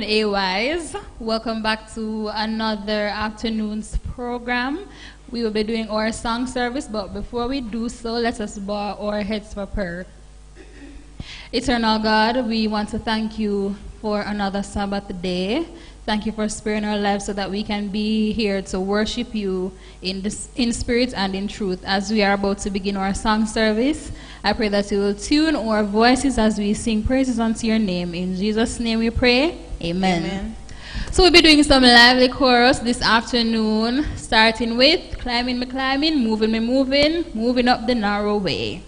AYs. Welcome back to another afternoon's program. We will be doing our song service, but before we do so, let us bow our heads for prayer. Eternal God, we want to thank you for another Sabbath day. Thank you for sparing our lives so that we can be here to worship you in spirit and in truth. As we are about to begin our song service, I pray that you will tune our voices as we sing praises unto your name. In Jesus' name we pray. Amen. Amen. So we'll be doing some lively chorus this afternoon, starting with climbing me climbing, moving me moving, moving up the narrow way.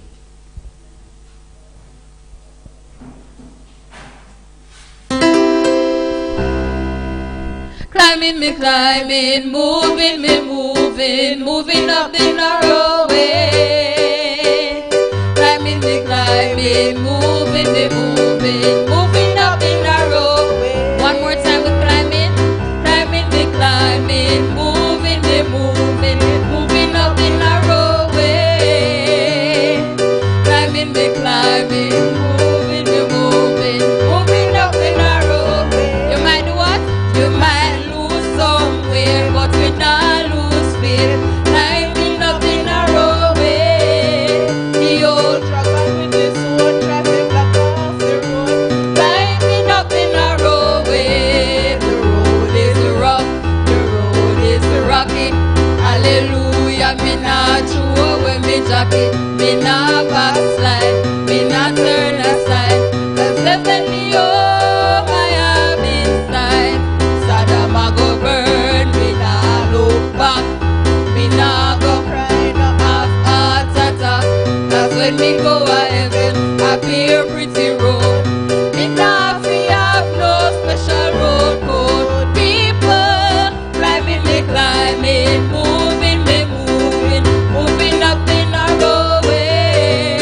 Climbing me climbing, moving me moving, moving up the narrow way. Climbing me climbing, moving me moving, moving up the narrow way. One more time with climbing, climbing me climbing, moving me moving, moving up the narrow way. Climbing me climbing, moving me moving, moving up the narrow way. You might do what? You might somewhere, but we not lose fear. Climbing up the narrow way. The old truck with this old traffic block off the road. Climbing up the narrow way. The road is rough, the road is rocky. Hallelujah, me not throw away me jacket. Me not backslide, me not turn aside. 'Cause heavenly home I am inside. Saddam I go burn, me nah look back. Me nah go cry, no have heart attack. 'Cause when me go a heaven, I be a pretty road. Me nah fi have no special road code. People climbing me climbing, moving me moving, moving up the narrow way.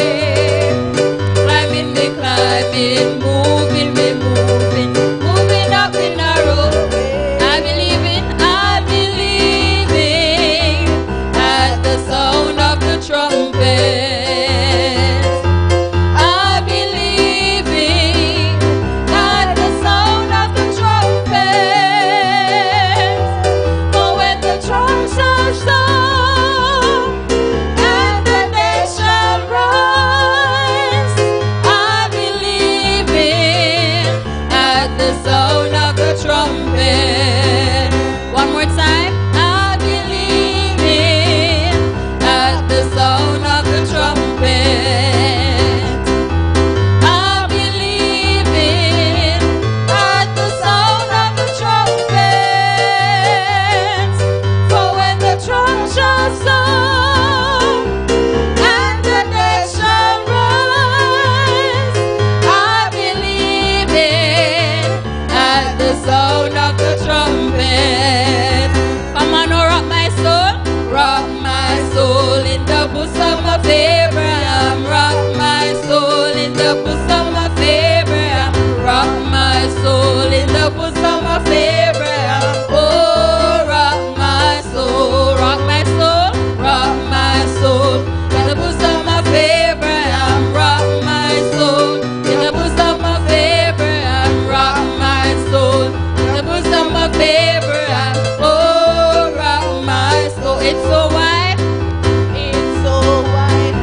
Climbing me climbing, moving me moving, moving up the narrow way. I believing at the sound of the trumpet. I believing at the sound of the trumpet. For when the trump shall sound and the dead shall rise, I believing at the sound of the trumpet. One more time. I believing at the sound of the trumpet. I believing at the sound of the trumpet. For when the trump shall sound and the dead shall rise, I believing at the sound of the trumpet. Come on, oh, rock my soul in the bosom of Abraham. Rock my soul in the bosom of Abraham. Rock my soul in the bosom of Abraham. Oh, rock my soul, rock my soul, rock my soul in the bosom of Abraham. Rock my soul in the bosom of Abraham. Rock my soul in the bosom of Abraham. Oh, rock my soul. It's so wide, it's so wide,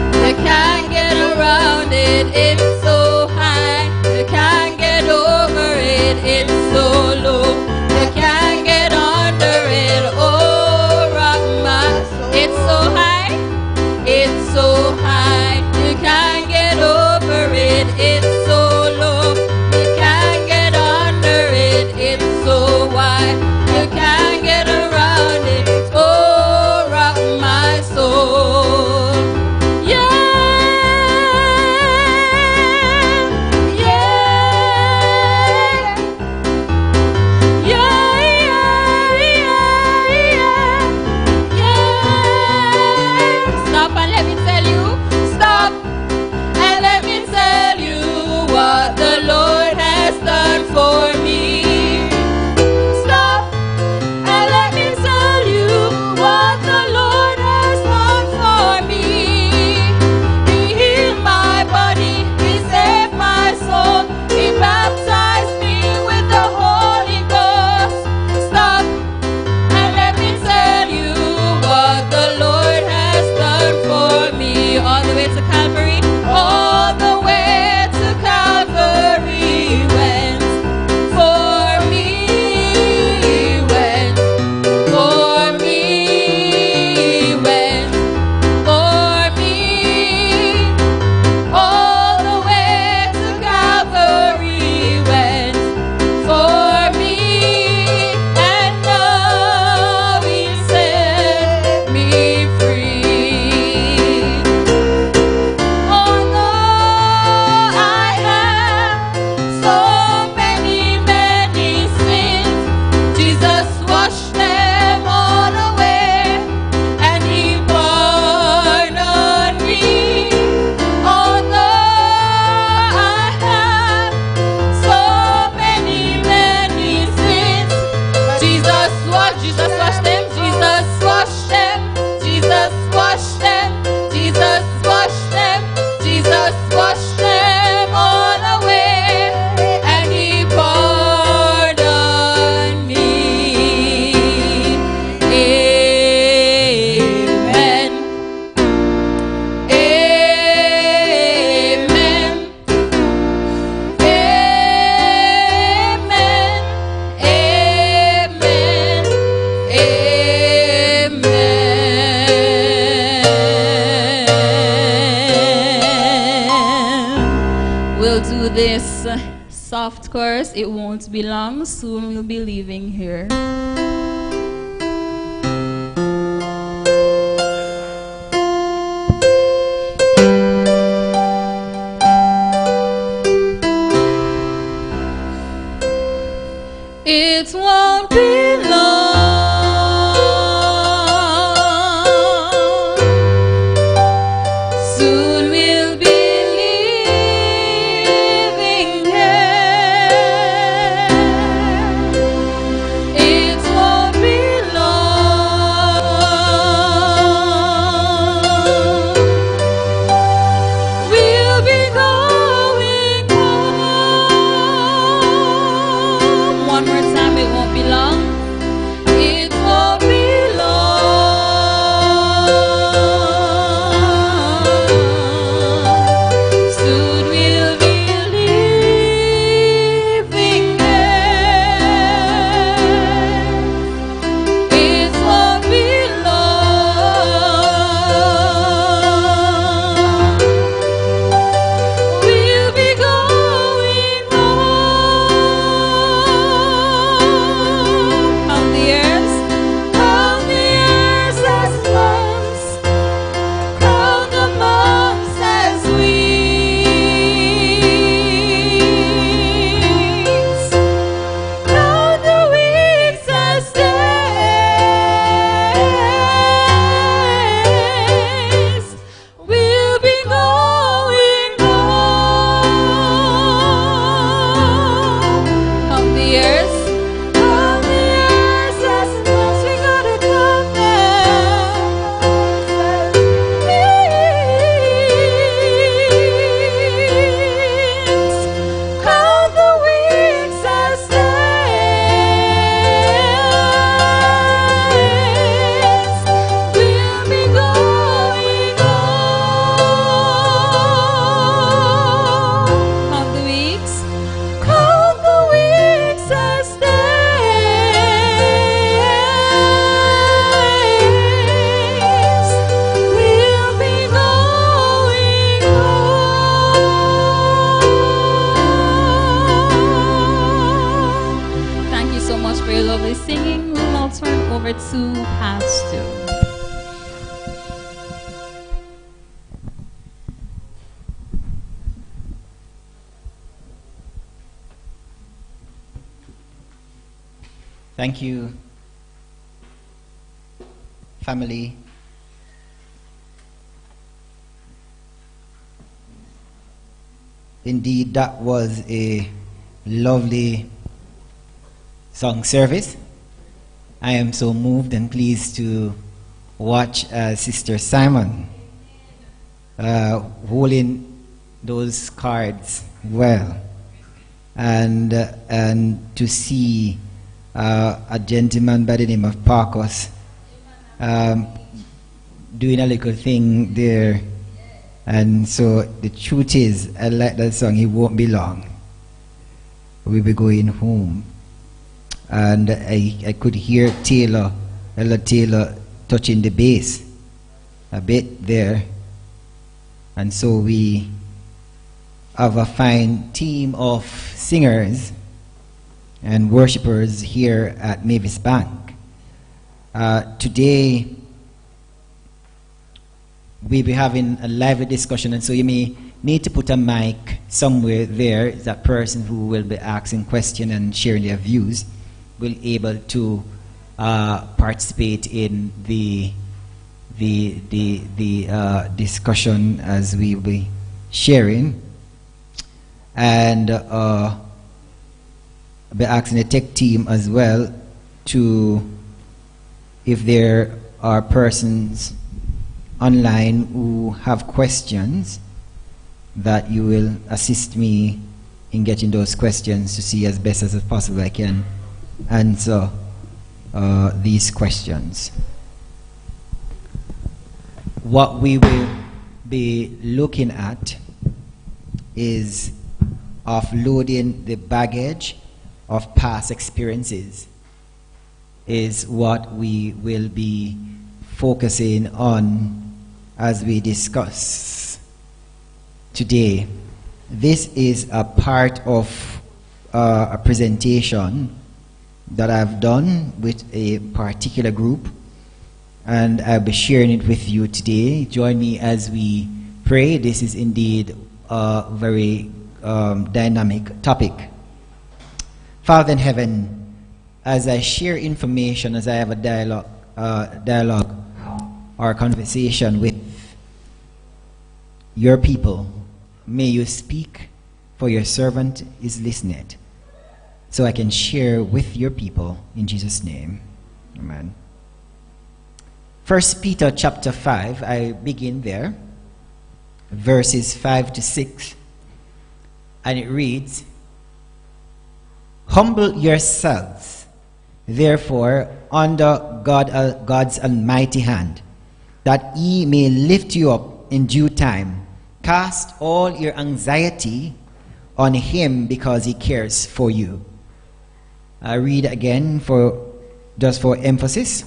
this soft chorus. It won't be long. Soon we'll be leaving here. It won't be long. Soon we'll be leaving here. It won't be long. We'll be going home. One more time, it won't be long. It won't be long. Soon we'll be leaving here. It won't be long. We'll be going home. Count the years as months, count the months as weeks, count the weeks as days. We'll be going home. Count the years as months. We gotta count them as weeks. Count the weeks as days. We'll be going home. Count the weeks. Count the weeks as days. We'll be going home. Thank you so much for your lovely singing. We'll now turn over to Pastor. Thank you, family. Indeed, that was a lovely song service. I am so moved and pleased to watch Sister Simon holding those cards well, and to see a gentleman by the name of Parkus doing a little thing there. And so the truth is, I like that song. It won't be long. We'll be going home. And I could hear Ella Taylor touching the bass a bit there. And so we have a fine team of singers and worshippers here at Mavis Bank. Today we'll be having a lively discussion, and so you may need to put a mic somewhere there. That person who will be asking questions and sharing their views will be able to participate in the discussion as we will be sharing. And I'll be asking the tech team as well to, if there are persons online who have questions, that you will assist me in getting those questions to see as best as possible I can answer these questions. What we will be looking at is offloading the baggage of past experiences, is what we will be focusing on as we discuss today. This is a part of a presentation that I've done with a particular group, and I'll be sharing it with you today. Join me as we pray. This is indeed a very dynamic topic. Father in heaven, as I share information, as I have a dialogue or conversation with your people, may you speak, for your servant is listening, so I can share with your people in Jesus' name. Amen. 1 Peter chapter 5, I begin there, verses 5 to 6, and it reads, "Humble yourselves, therefore, under God's almighty hand, that he may lift you up in due time. Cast all your anxiety on him, because he cares for you." I read again just for emphasis,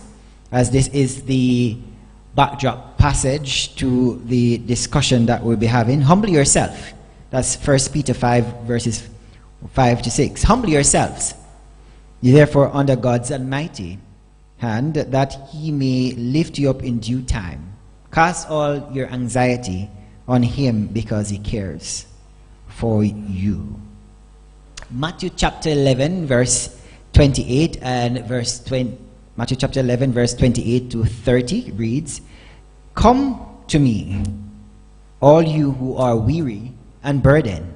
as this is the backdrop passage to the discussion that we'll be having. Humble yourself. That's 1 Peter 5, verses 5 to 6. Humble yourselves, therefore, under God's almighty hand, that he may lift you up in due time. Cast all your anxiety on him, because he cares for you. Matthew chapter 11, verse 28 and Matthew chapter 11, verse 28 to 30 reads, "Come to me, all you who are weary and burdened,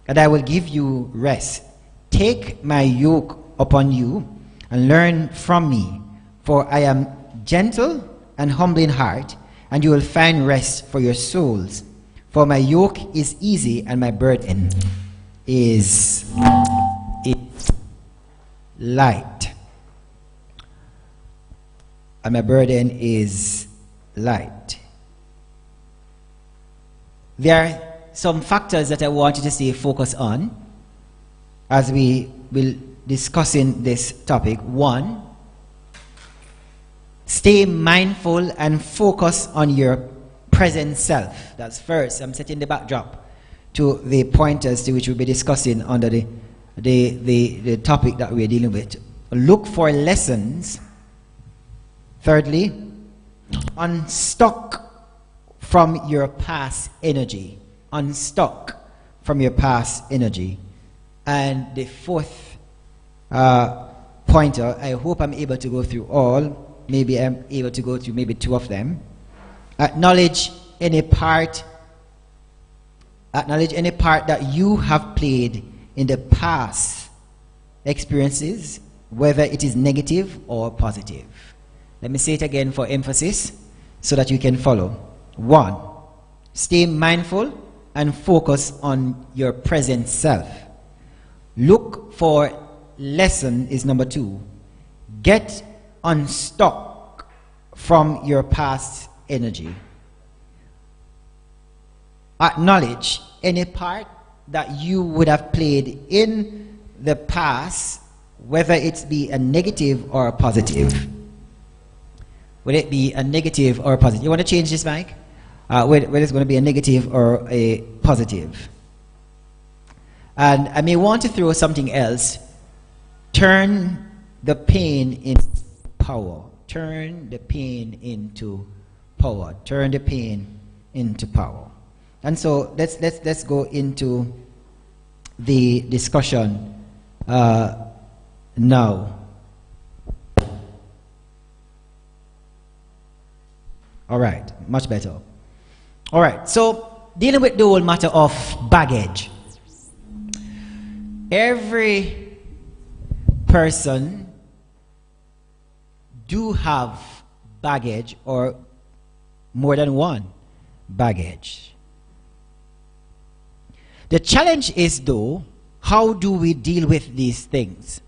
and I will give you rest. Take my yoke upon you and learn from me, for I am gentle and humble in heart, and you will find rest for your souls. For my yoke is easy and my burden is light." And my burden is light. There are some factors that I want you to stay focused on as we will discussing this topic. One, stay mindful and focus on your present self. That's first. I'm setting the backdrop to the pointers to which we'll be discussing under the topic that we're dealing with. Look for lessons. Thirdly, unstuck from your past energy. Unstuck from your past energy. And the fourth pointer, I hope I'm able to go through all. Maybe I'm able to go through maybe two of them. Acknowledge any part that you have played in the past experiences, whether it is negative or positive. Let me say it again for emphasis so that you can follow. One, stay mindful and focus on your present self. Look for lesson is number two. Get unstuck from your past energy. Acknowledge any part that you would have played in the past, whether it be a negative or a positive. Would it be a negative or a positive? You want to change this, Mike? Whether it's going to be a negative or a positive. And I may want to throw something else. Turn the pain into power. Turn the pain into power. Turn the pain into power. And so let's go into the discussion now. All right, much better. All right, so dealing with the whole matter of baggage. Every person do have baggage, or more than one baggage. The challenge is, though, how do we deal with these things?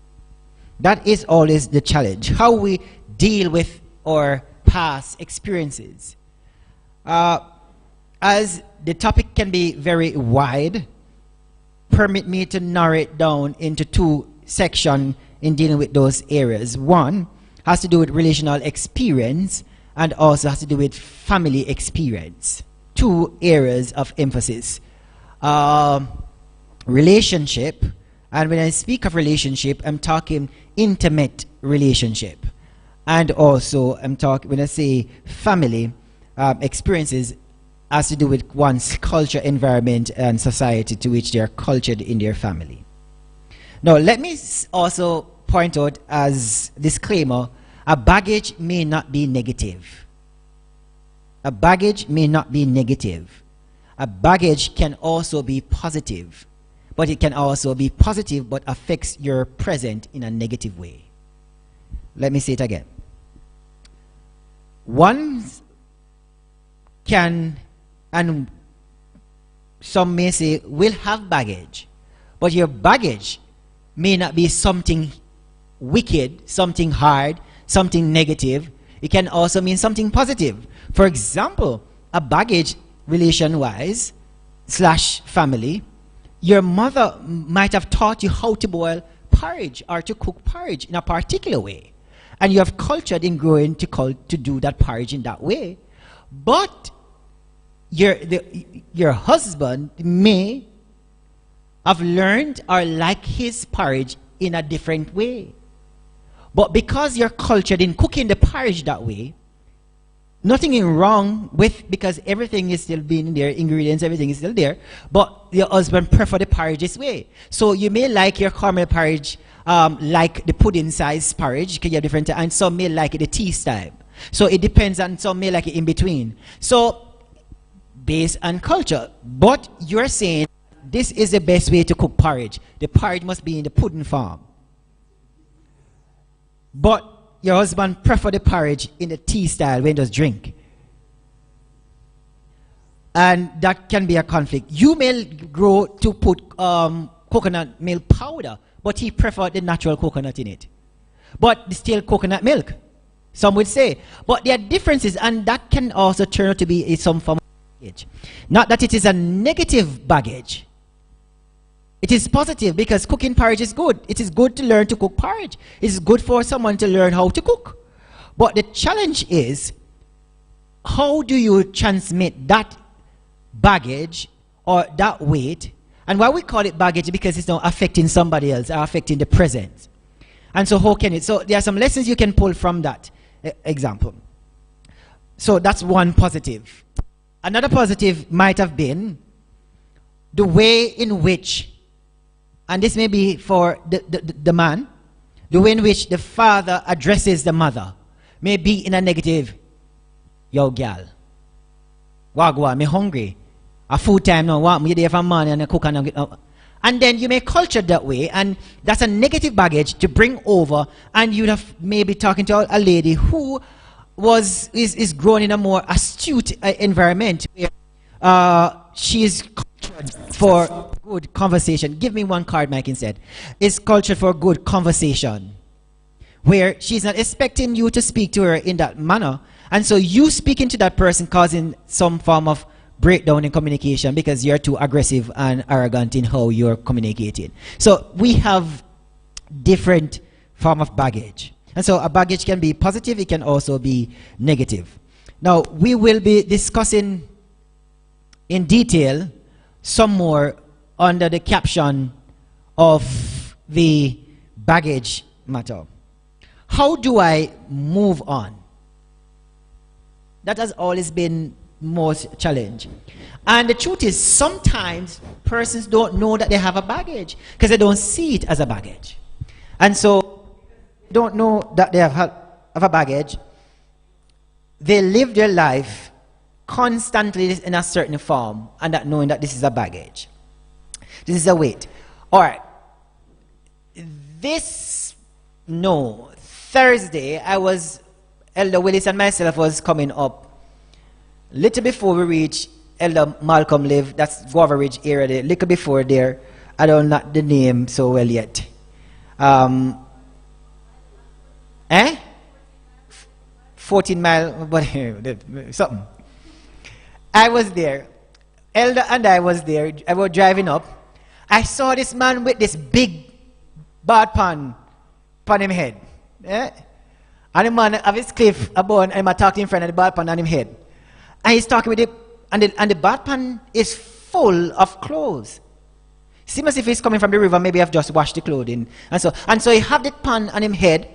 That is always the challenge. How we deal with our past experiences. As the topic can be very wide, permit me to narrow it down into two sections in dealing with those areas. One has to do with relational experience, and also has to do with family experience. Two areas of emphasis. relationship. And when I speak of relationship, I'm talking intimate relationship. And also, I'm talking, when I say family, experiences has to do with one's culture, environment, and society to which they are cultured in their family. Now, let me also point out as disclaimer, a baggage may not be negative. A baggage may not be negative. A baggage can also be positive, but it can also be positive but affects your present in a negative way. Let me say it again. One can, and some may say, will have baggage, but your baggage may not be something wicked, something hard, something negative. It can also mean something positive. For example, a baggage relation-wise / family, your mother might have taught you how to boil porridge or to cook porridge in a particular way. And you have cultured in growing to do that porridge in that way. But your husband may have learned or like his porridge in a different way. But because you're cultured in cooking the porridge that way, nothing is wrong with, because everything is still being there, ingredients, everything is still there, but your husband prefer the porridge this way. So you may like your caramel porridge like the pudding size porridge, because you have different, and some may like it the tea style. So it depends, and some may like it in between. So based on culture, but you're saying this is the best way to cook porridge. The porridge must be in the pudding form. But your husband prefer the porridge in the tea style when he does drink. And that can be a conflict. You may grow to put coconut milk powder, but he prefer the natural coconut in it. But it's still coconut milk, some would say. But there are differences, and that can also turn out to be some form of baggage. Not that it is a negative baggage. It is positive, because cooking porridge is good. It is good to learn to cook porridge. It is good for someone to learn how to cook. But the challenge is, how do you transmit that baggage or that weight? And why we call it baggage, because it's not affecting somebody else or affecting the present. And so how can it? So there are some lessons you can pull from that example. So that's one positive. Another positive might have been the way in which, and this may be for the man, the way in which the father addresses the mother may be in a negative. Yo, gal, wagwa, me hungry. A food time now, want me there for money and a cook and then you may culture that way, and that's a negative baggage to bring over, and you'd have maybe talking to a lady who is grown in a more astute environment where she is cultured for good conversation. Give me one card, Mike, instead. Is cultured for good conversation, where she's not expecting you to speak to her in that manner, and so you speaking to that person causing some form of breakdown in communication because you're too aggressive and arrogant in how you're communicating. So we have different form of baggage. And so a baggage can be positive, it can also be negative. Now, we will be discussing in detail some more under the caption of the baggage matter. How do I move on? That has always been most challenge. And the truth is, sometimes persons don't know that they have a baggage because they don't see it as a baggage. And so they don't know that they have a baggage. They live their life constantly in a certain form, and that knowing that this is a baggage. This is a weight. All right. Thursday, Elder Willis and myself was coming up little before we reach Elder Malcolm live, that's Guava Ridge area there, little before there. I don't know the name so well yet. 14 mile, but something. I was there. Elder and I was there. I was driving up. I saw this man with this big bad pan on him head. And the man of his cliff above, and I talked in front of the bad pan on him head. And he's talking with it, and the bad pan is full of clothes. Seems as if he's coming from the river, maybe I've just washed the clothing. And so he have the pan on him head,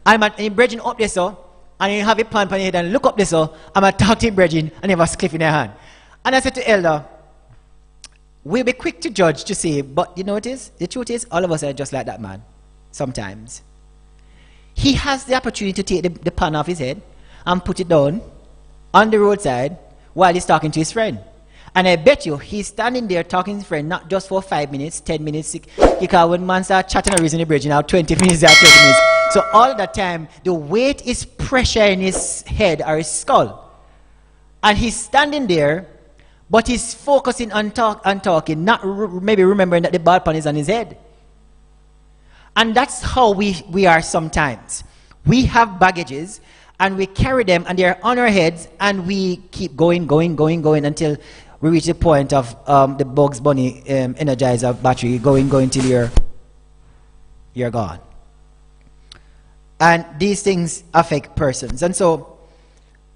and he bridging up there so, and he have a pan on his head and look up there so, I'm a talk to him bridging, and he have a spliff in their hand. And I said to Elder, we'll be quick to judge to say, but you know what it is? The truth is, all of us are just like that man, sometimes. He has the opportunity to take the pan off his head and put it down on the roadside while he's talking to his friend. And I bet you he's standing there talking to his friend not just for 5 minutes, 10 minutes, because when man start chatting or reason the bridge now 20 minutes, 30 minutes. So all the time, the weight is pressure in his head or his skull. And he's standing there, but he's focusing on talking, not maybe remembering that the ball pan is on his head. And that's how we are sometimes. We have baggages, and we carry them, and they're on our heads, and we keep going until we reach the point of the Bugs Bunny Energizer battery going till you're gone. And these things affect persons. And so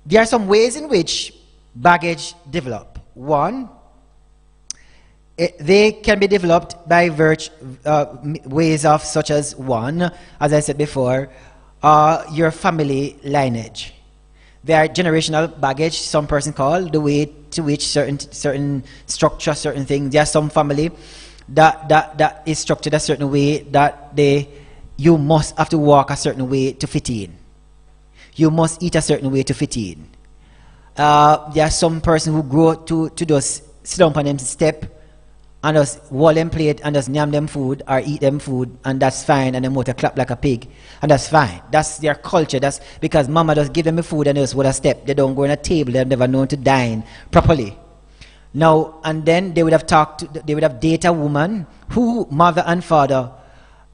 there are some ways in which baggage develop. One, they can be developed by ways of such as one, as I said before, your family lineage. There are generational baggage, some person call, the way to which certain structure, certain things. There are some family that is structured a certain way that you must have to walk a certain way to fit in. You must eat a certain way to fit in. There are some person who grow to just sit down on them step and just wall them plate and just yam them food or eat them food, and that's fine, and them want to clap like a pig, and that's fine. That's their culture. That's because mama just give them the food and they just want to step. They don't go on a table. They've never known to dine properly. Now and then they would have dated a woman who mother and father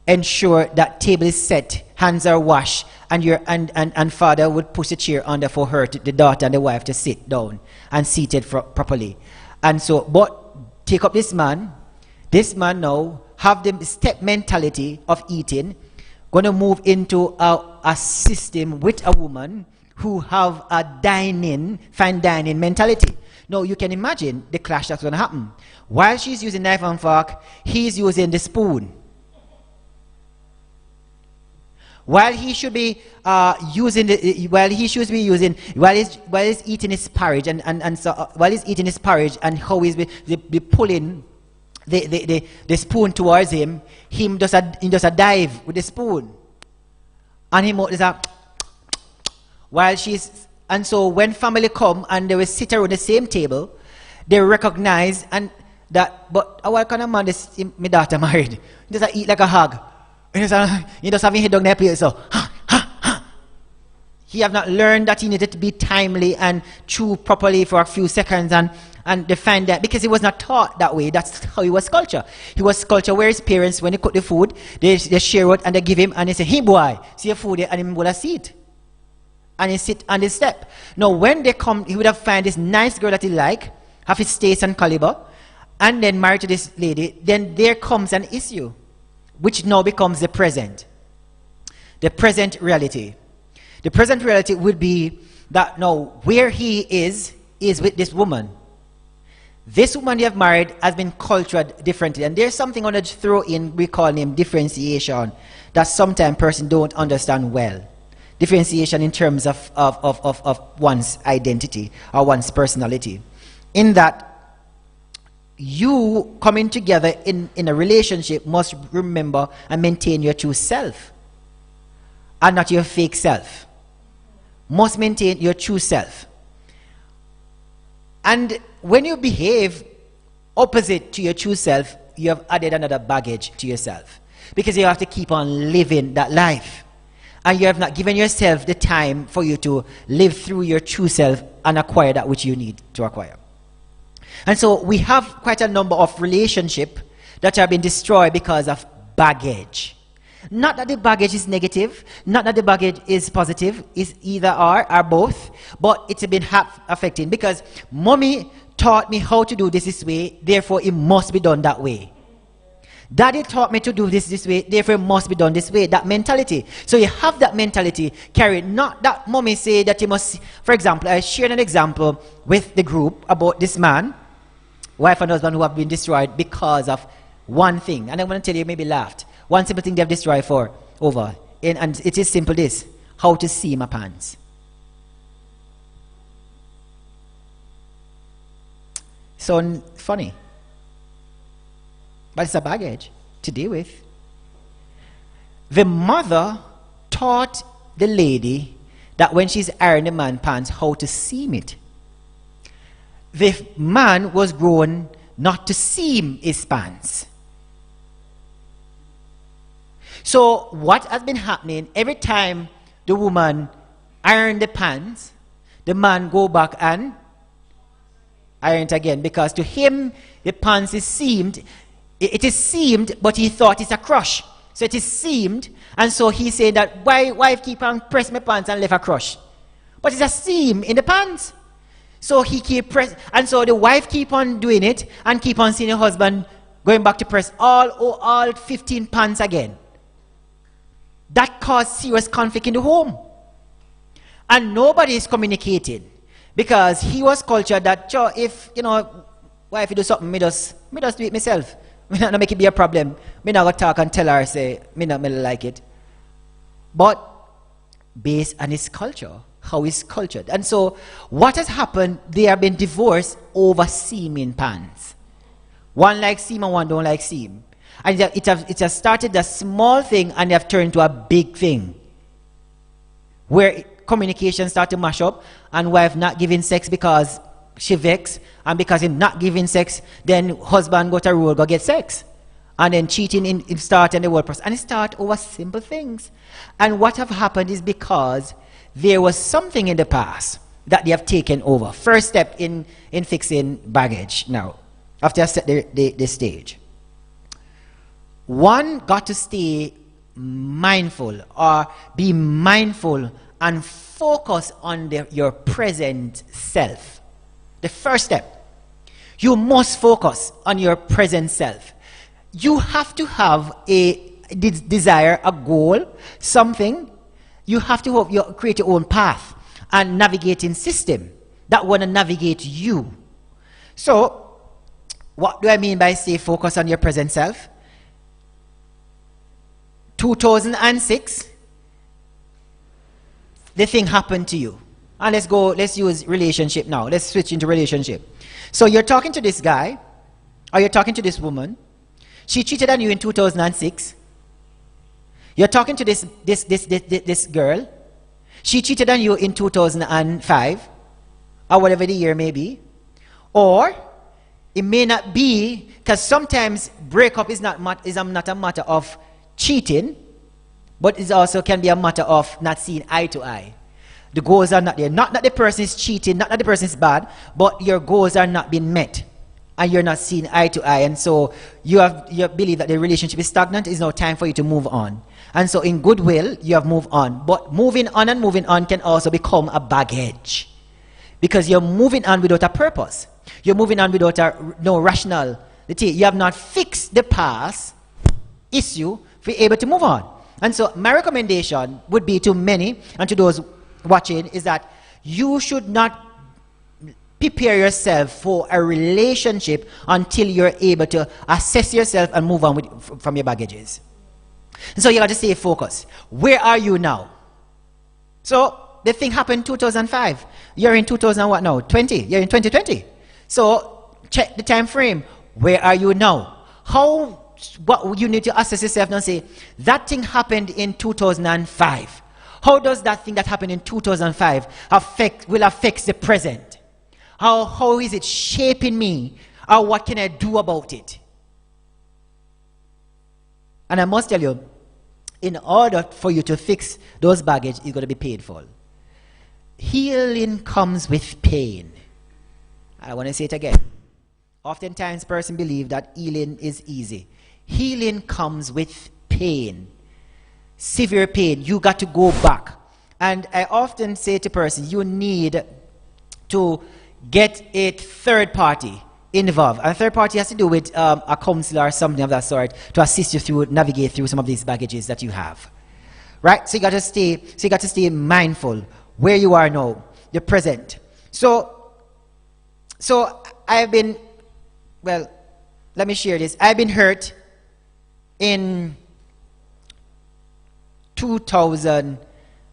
ensure that table is set, hands are washed, and father would push a chair under for her, the daughter and the wife, to sit down and seated properly. And so, but take up this man now have the step mentality of eating, going to move into a system with a woman who have a fine dining mentality. Now you can imagine the clash that's going to happen. While she's using knife and fork, he's using the spoon. While he's eating his porridge while he's eating his porridge and how he's be pulling the spoon towards him, he does a dive with the spoon, and him is a while she's, and so when family come and they will sit around the same table, they recognize and that, but what kind of man is my daughter married? He does eat like a hog. He just having head down there plate, so he have not learned that he needed to be timely and chew properly for a few seconds and define that, because he was not taught that way. That's how he was culture. He was culture where his parents, when they cook the food, they share it and they give him, and they say, hey boy, see your food here, and him would have sit. And he sit on the step. Now when they come, he would have found this nice girl that he like, have his taste and caliber, and then married to this lady. Then there comes an issue, which now becomes the present reality. The present reality would be that now where he is with this woman. This woman you have married has been cultured differently, and there's something I want to throw in, we call him differentiation, that sometimes person don't understand well. Differentiation in terms of one's identity or one's personality. In that, you coming together in a relationship must remember and maintain your true self and not your fake self. Must maintain your true self. And when you behave opposite to your true self, you have added another baggage to yourself, because you have to keep on living that life, and you have not given yourself the time for you to live through your true self and acquire that which you need to acquire. And so we have quite a number of relationships that have been destroyed because of baggage. Not that the baggage is negative, not that the baggage is positive, it's either or both, but it's been affecting, because mommy taught me how to do this way, therefore it must be done that way. Daddy taught me to do this way, therefore it must be done this way. That mentality. So you have that mentality carried. Not that mommy say that you must. For example, I shared an example with the group about this man wife and husband who have been destroyed because of one thing. And I'm going to tell you, maybe laughed. One simple thing they have destroyed over. And it is simple this. How to see my pants. So funny. But it's a baggage to deal with. The mother taught the lady that when she's ironing the man's pants, how to seam it. The man was grown not to seam his pants. So what has been happening, every time the woman iron the pants, the man go back and iron it again, because to him the pants is seamed. It is seamed, but he thought it's a crush. So it is seamed, and so he said that, why wife keep on press my pants and left a crush? But it's a seam in the pants. So he keep press, and so the wife keep on doing it and keep on seeing the husband going back to press all 15 pants again. That caused serious conflict in the home. And nobody is communicating, because he was cultured that, if, wife you do something, me just do it myself. Me not make it be a problem. Me not go talk and tell her, say, me not like it. But based on his culture, how he's cultured. And so what has happened, they have been divorced over seaming pants. One likes seam and one don't like seam. And it has started a small thing and they have turned to a big thing. Where communication started to mash up, and wife not giving sex because she vex, and because him not giving sex, then husband go to road, go get sex. And then cheating in start and the whole process. And it start over simple things. And what have happened is because there was something in the past that they have taken over. First step in fixing baggage now, after I set the stage. One got to stay mindful, or be mindful and focus on your present self. The first step, you must focus on your present self. You have to have a desire, a goal, something. You have to create your own path and navigating system that want to navigate you. So, what do I mean by stay focused on your present self? 2006, the thing happened to you. And let's use relationship now. Let's switch into relationship. So you're talking to this guy, or you're talking to this woman. She cheated on you in 2006. You're talking to this girl. She cheated on you in 2005, or whatever the year may be. Or it may not be, because sometimes breakup is not a matter of cheating, but it also can be a matter of not seeing eye to eye. The goals are not there. Not that the person is cheating, not that the person is bad, but your goals are not being met. And you're not seeing eye to eye. And so you believe that the relationship is stagnant. It's now time for you to move on. And so in goodwill, you have moved on. But moving on and moving on can also become a baggage. Because you're moving on without a purpose. You're moving on without no rationality. You have not fixed the past issue for you able to move on. And so my recommendation would be to many and to those watching is that you should not prepare yourself for a relationship until you're able to assess yourself and move on from your baggages. And so you got to stay focused. Where are you now? So the thing happened 2005. You're in 2000 what now? 20. You're in 2020. So check the time frame. Where are you now? What you need to assess yourself and say, that thing happened in 2005. How does that thing that happened in 2005 will affect the present? How is it shaping me? Or what can I do about it? And I must tell you, in order for you to fix those baggage, it's going to be painful. Healing comes with pain. I want to say it again. Oftentimes, person believe that healing is easy. Healing comes with pain. Severe pain. You got to go back. And I often say to person, you need to get a third party involved. And a third party has to do with a counselor or something of that sort to assist you through, navigate through some of these baggages that you have. Right? So you got to stay mindful where you are now, the present. So I've been well, let me share this. I've been hurt in 2000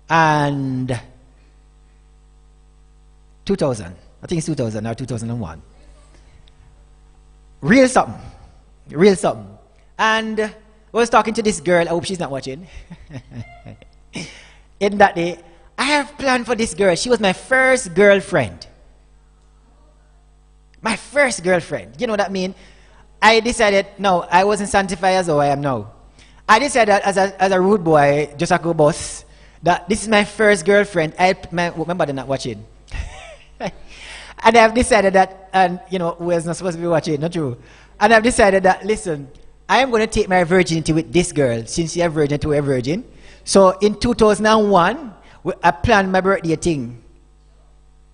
and 2000. I think it's 2000 or 2001. Real something. Real something. And I was talking to this girl. I hope she's not watching. In that day, I have planned for this girl. She was my first girlfriend. My first girlfriend. You know what I mean? I decided, no, I wasn't sanctified as I am now. I decided as a rude boy, just a go boss, that this is my first girlfriend. My mother not watching. And I've decided that, and you know, who is not supposed to be watching, not true. And I've decided that, listen, I am going to take my virginity with this girl, since she's a virgin to a virgin. So in 2001, I planned my birthday thing.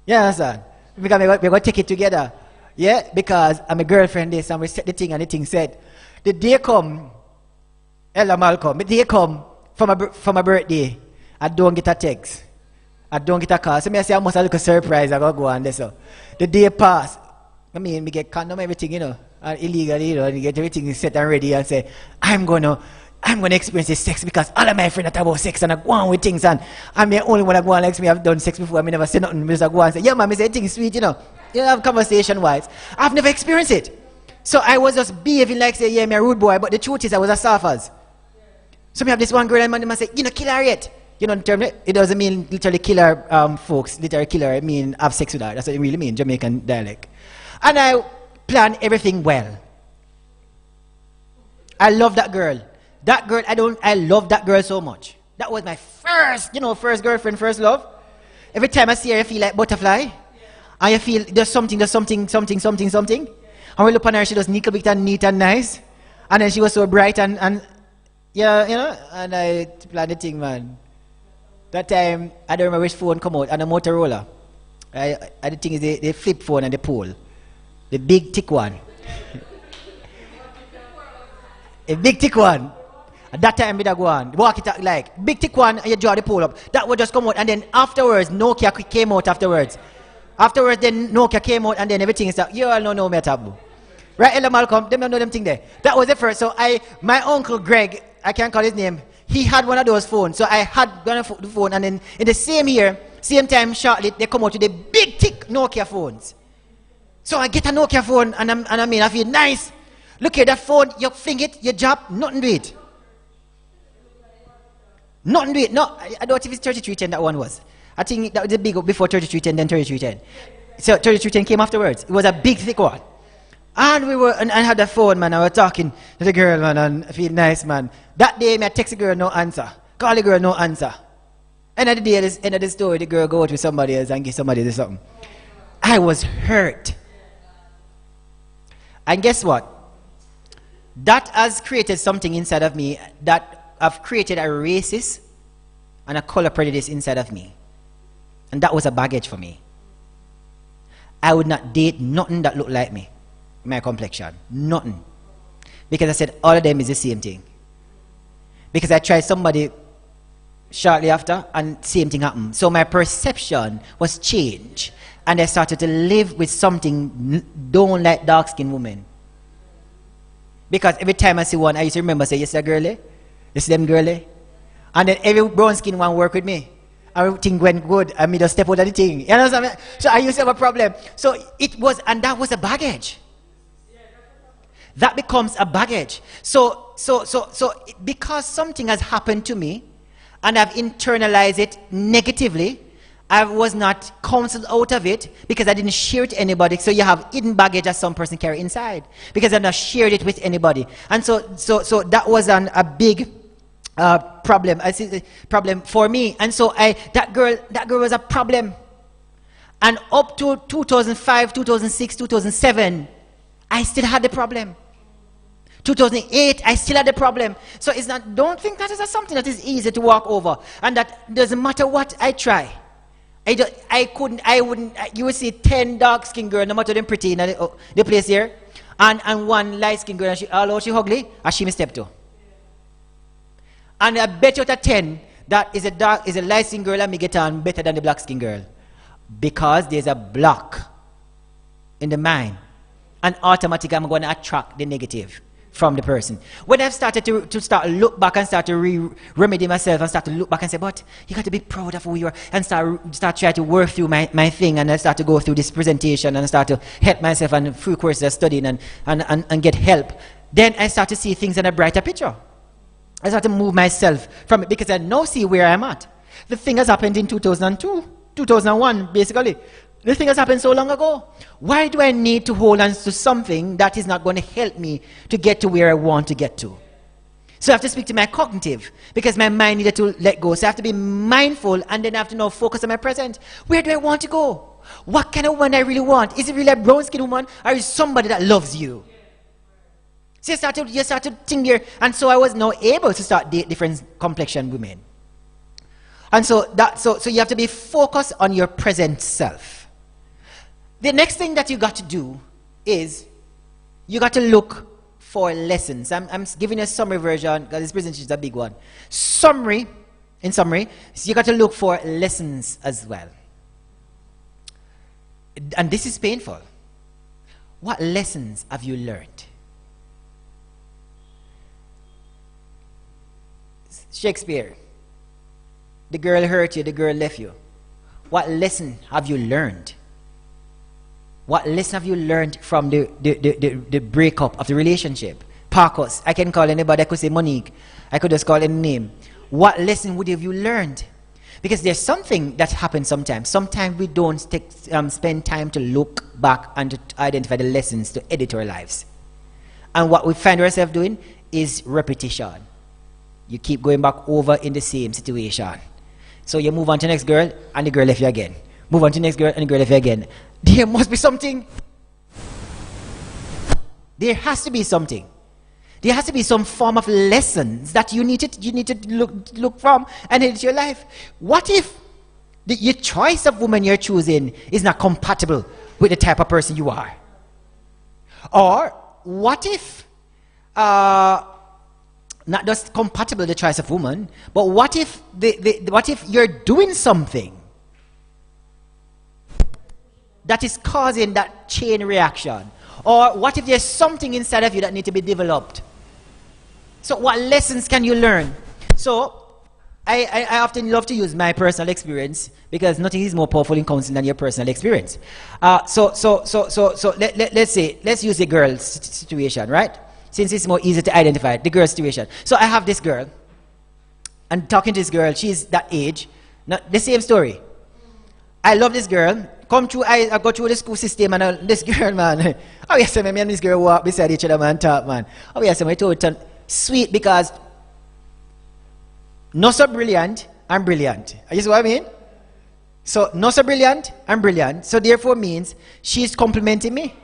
You understand? Because we're going to take it together. Yeah, because I'm a girlfriend this, and we set the thing, and the thing said, the day come, Ella Malcolm, the day come for my birthday, I don't get a text. I don't get a call. So I say I must have a little surprise. I go on there. So the day pass. I mean, we get condom, everything, you know, and illegally, you know, and you get everything set and ready and say, I'm gonna experience this sex because all of my friends that about sex and I go on with things and I'm the only one that go on like me. I've done sex before. I never say nothing. I just go on and say, yeah, man, I say things sweet, you know. You have conversation wise. I've never experienced it. So I was just behaving like say, yeah, I'm a rude boy, but the truth is I was a surfers. So me have this one girl and man say, you know, kill her yet. You know, in term, it doesn't mean literally kill her folks, literally kill her, it mean have sex with her. That's what it really means, Jamaican dialect. And I planned everything well. I love that girl. That girl, I love that girl so much. That was my first girlfriend, first love. Every time I see her, I feel like butterfly. And you feel there's something. And we look on her, she was nickel bit and neat and nice. And then she was so bright and yeah, you know, and I planned the thing, man. That time, I don't remember which phone come out, and a Motorola. The thing is the flip phone and the pole. The big thick one. A big thick one. At that time, we go on. Walk it like. Big thick one, and you draw the pole up. That would just come out, and then afterwards, Nokia came out afterwards. Afterwards, then Nokia came out, and then everything is like, you all know me taboo. Right, Ella Malcolm, them don't know them thing there. That was the first. So my uncle Greg, I can't call his name, he had one of those phones. So I had one of the phone, and then in the same year, same time, shortly, they come out with the big, thick Nokia phones. So I get a Nokia phone, and I feel nice. Look at that phone, you fling it, you drop, nothing to it. Nothing to it. No, I don't know if it's 3310 that one was. I think that was the big before 3310, then 3310. So 3310 came afterwards. It was a big, thick one. And I had the phone, man. I was talking to the girl, man, and I feel nice, man. That day, I text the girl, no answer. Call the girl, no answer. End of the day, end of the story, the girl go out with somebody else and give somebody else something. I was hurt. And guess what? That has created something inside of me that have created a racist and a color prejudice inside of me. And that was a baggage for me. I would not date nothing that looked like me. My complexion. Nothing. Because I said all of them is the same thing. Because I tried somebody shortly after and same thing happened. So my perception was changed. And I started to live with something, don't like dark-skinned women. Because every time I see one, I used to remember, say, yes, that girlie? You see them girlie? And then every brown-skinned one work with me. Everything went good. I made a step out of the thing. You know what I mean? So I used to have a problem. So it was, and that was a baggage. That becomes a baggage. So because something has happened to me, and I've internalized it negatively, I was not counseled out of it because I didn't share it to anybody. So you have hidden baggage that some person carry inside because I've not shared it with anybody. And so that was a big problem. I see the problem for me. And so that girl was a problem. And up to 2005, 2006, 2007, I still had the problem. 2008, I still had the problem. So it's not, don't think that is something that is easy to walk over. And that doesn't matter what I try. I wouldn't, you would see 10 dark-skinned girls, no matter them pretty in the place here, and one light-skinned girl, and although she ugly, and she me step to. And I bet you out of 10, that is a light-skinned girl and me get on better than the black-skinned girl. Because there's a block in the mind. and automatically I'm going to attract the negative from the person. When I've started to start look back and start to remedy myself and start to look back and say, but you got to be proud of who you are, and start trying to work through my thing, and I start to go through this presentation and I start to help myself and through courses of studying and get help, then I start to see things in a brighter picture. I start to move myself from it because I now see where I'm at. The thing has happened in 2002, 2001, basically. The thing has happened so long ago. Why do I need to hold on to something that is not going to help me to get to where I want to get to? So I have to speak to my cognitive because my mind needed to let go. So I have to be mindful, and then I have to now focus on my present. Where do I want to go? What kind of woman I really want? Is it really a brown-skinned woman, or is it somebody that loves you? So you start to think here, and so I was now able to start date different complexion women. And so you have to be focused on your present self. The next thing that you got to do is you got to look for lessons. I'm giving a summary version because this presentation is a big one. In summary, so you got to look for lessons as well. And this is painful. What lessons have you learned? Shakespeare. The girl hurt you, the girl left you. What lesson have you learned? What lesson have you learned from the breakup of the relationship? Parkos. I can call anybody. I could say Monique. I could just call any name. What lesson would have you learned? Because there's something that happens sometimes. Sometimes we don't spend time to look back and to identify the lessons to edit our lives. And what we find ourselves doing is repetition. You keep going back over in the same situation. So you move on to the next girl, and the girl left you again. Move on to the next girl, and the girl left you again. There must be something. There has to be something. There has to be some form of lessons that you need to look from and edit your life. What if your choice of woman you're choosing is not compatible with the type of person you are? Or what if not just compatible the choice of woman, but what if what if you're doing something that is causing that chain reaction? Or what if there's something inside of you that needs to be developed? So what lessons can you learn? So I often love to use my personal experience because nothing is more powerful in counseling than your personal experience. Let's use the girl's situation, right? Since it's more easy to identify the girl's situation. So I have this girl, and talking to this girl, she's that age. Not the same story. I love this girl. I go through the school system, and this girl, man. Oh yes, me and this girl walk beside each other, man, talk, man. Oh yes, I told her, sweet because not so brilliant and brilliant. You see what I mean? So not so brilliant and brilliant. So therefore means she's complimenting me.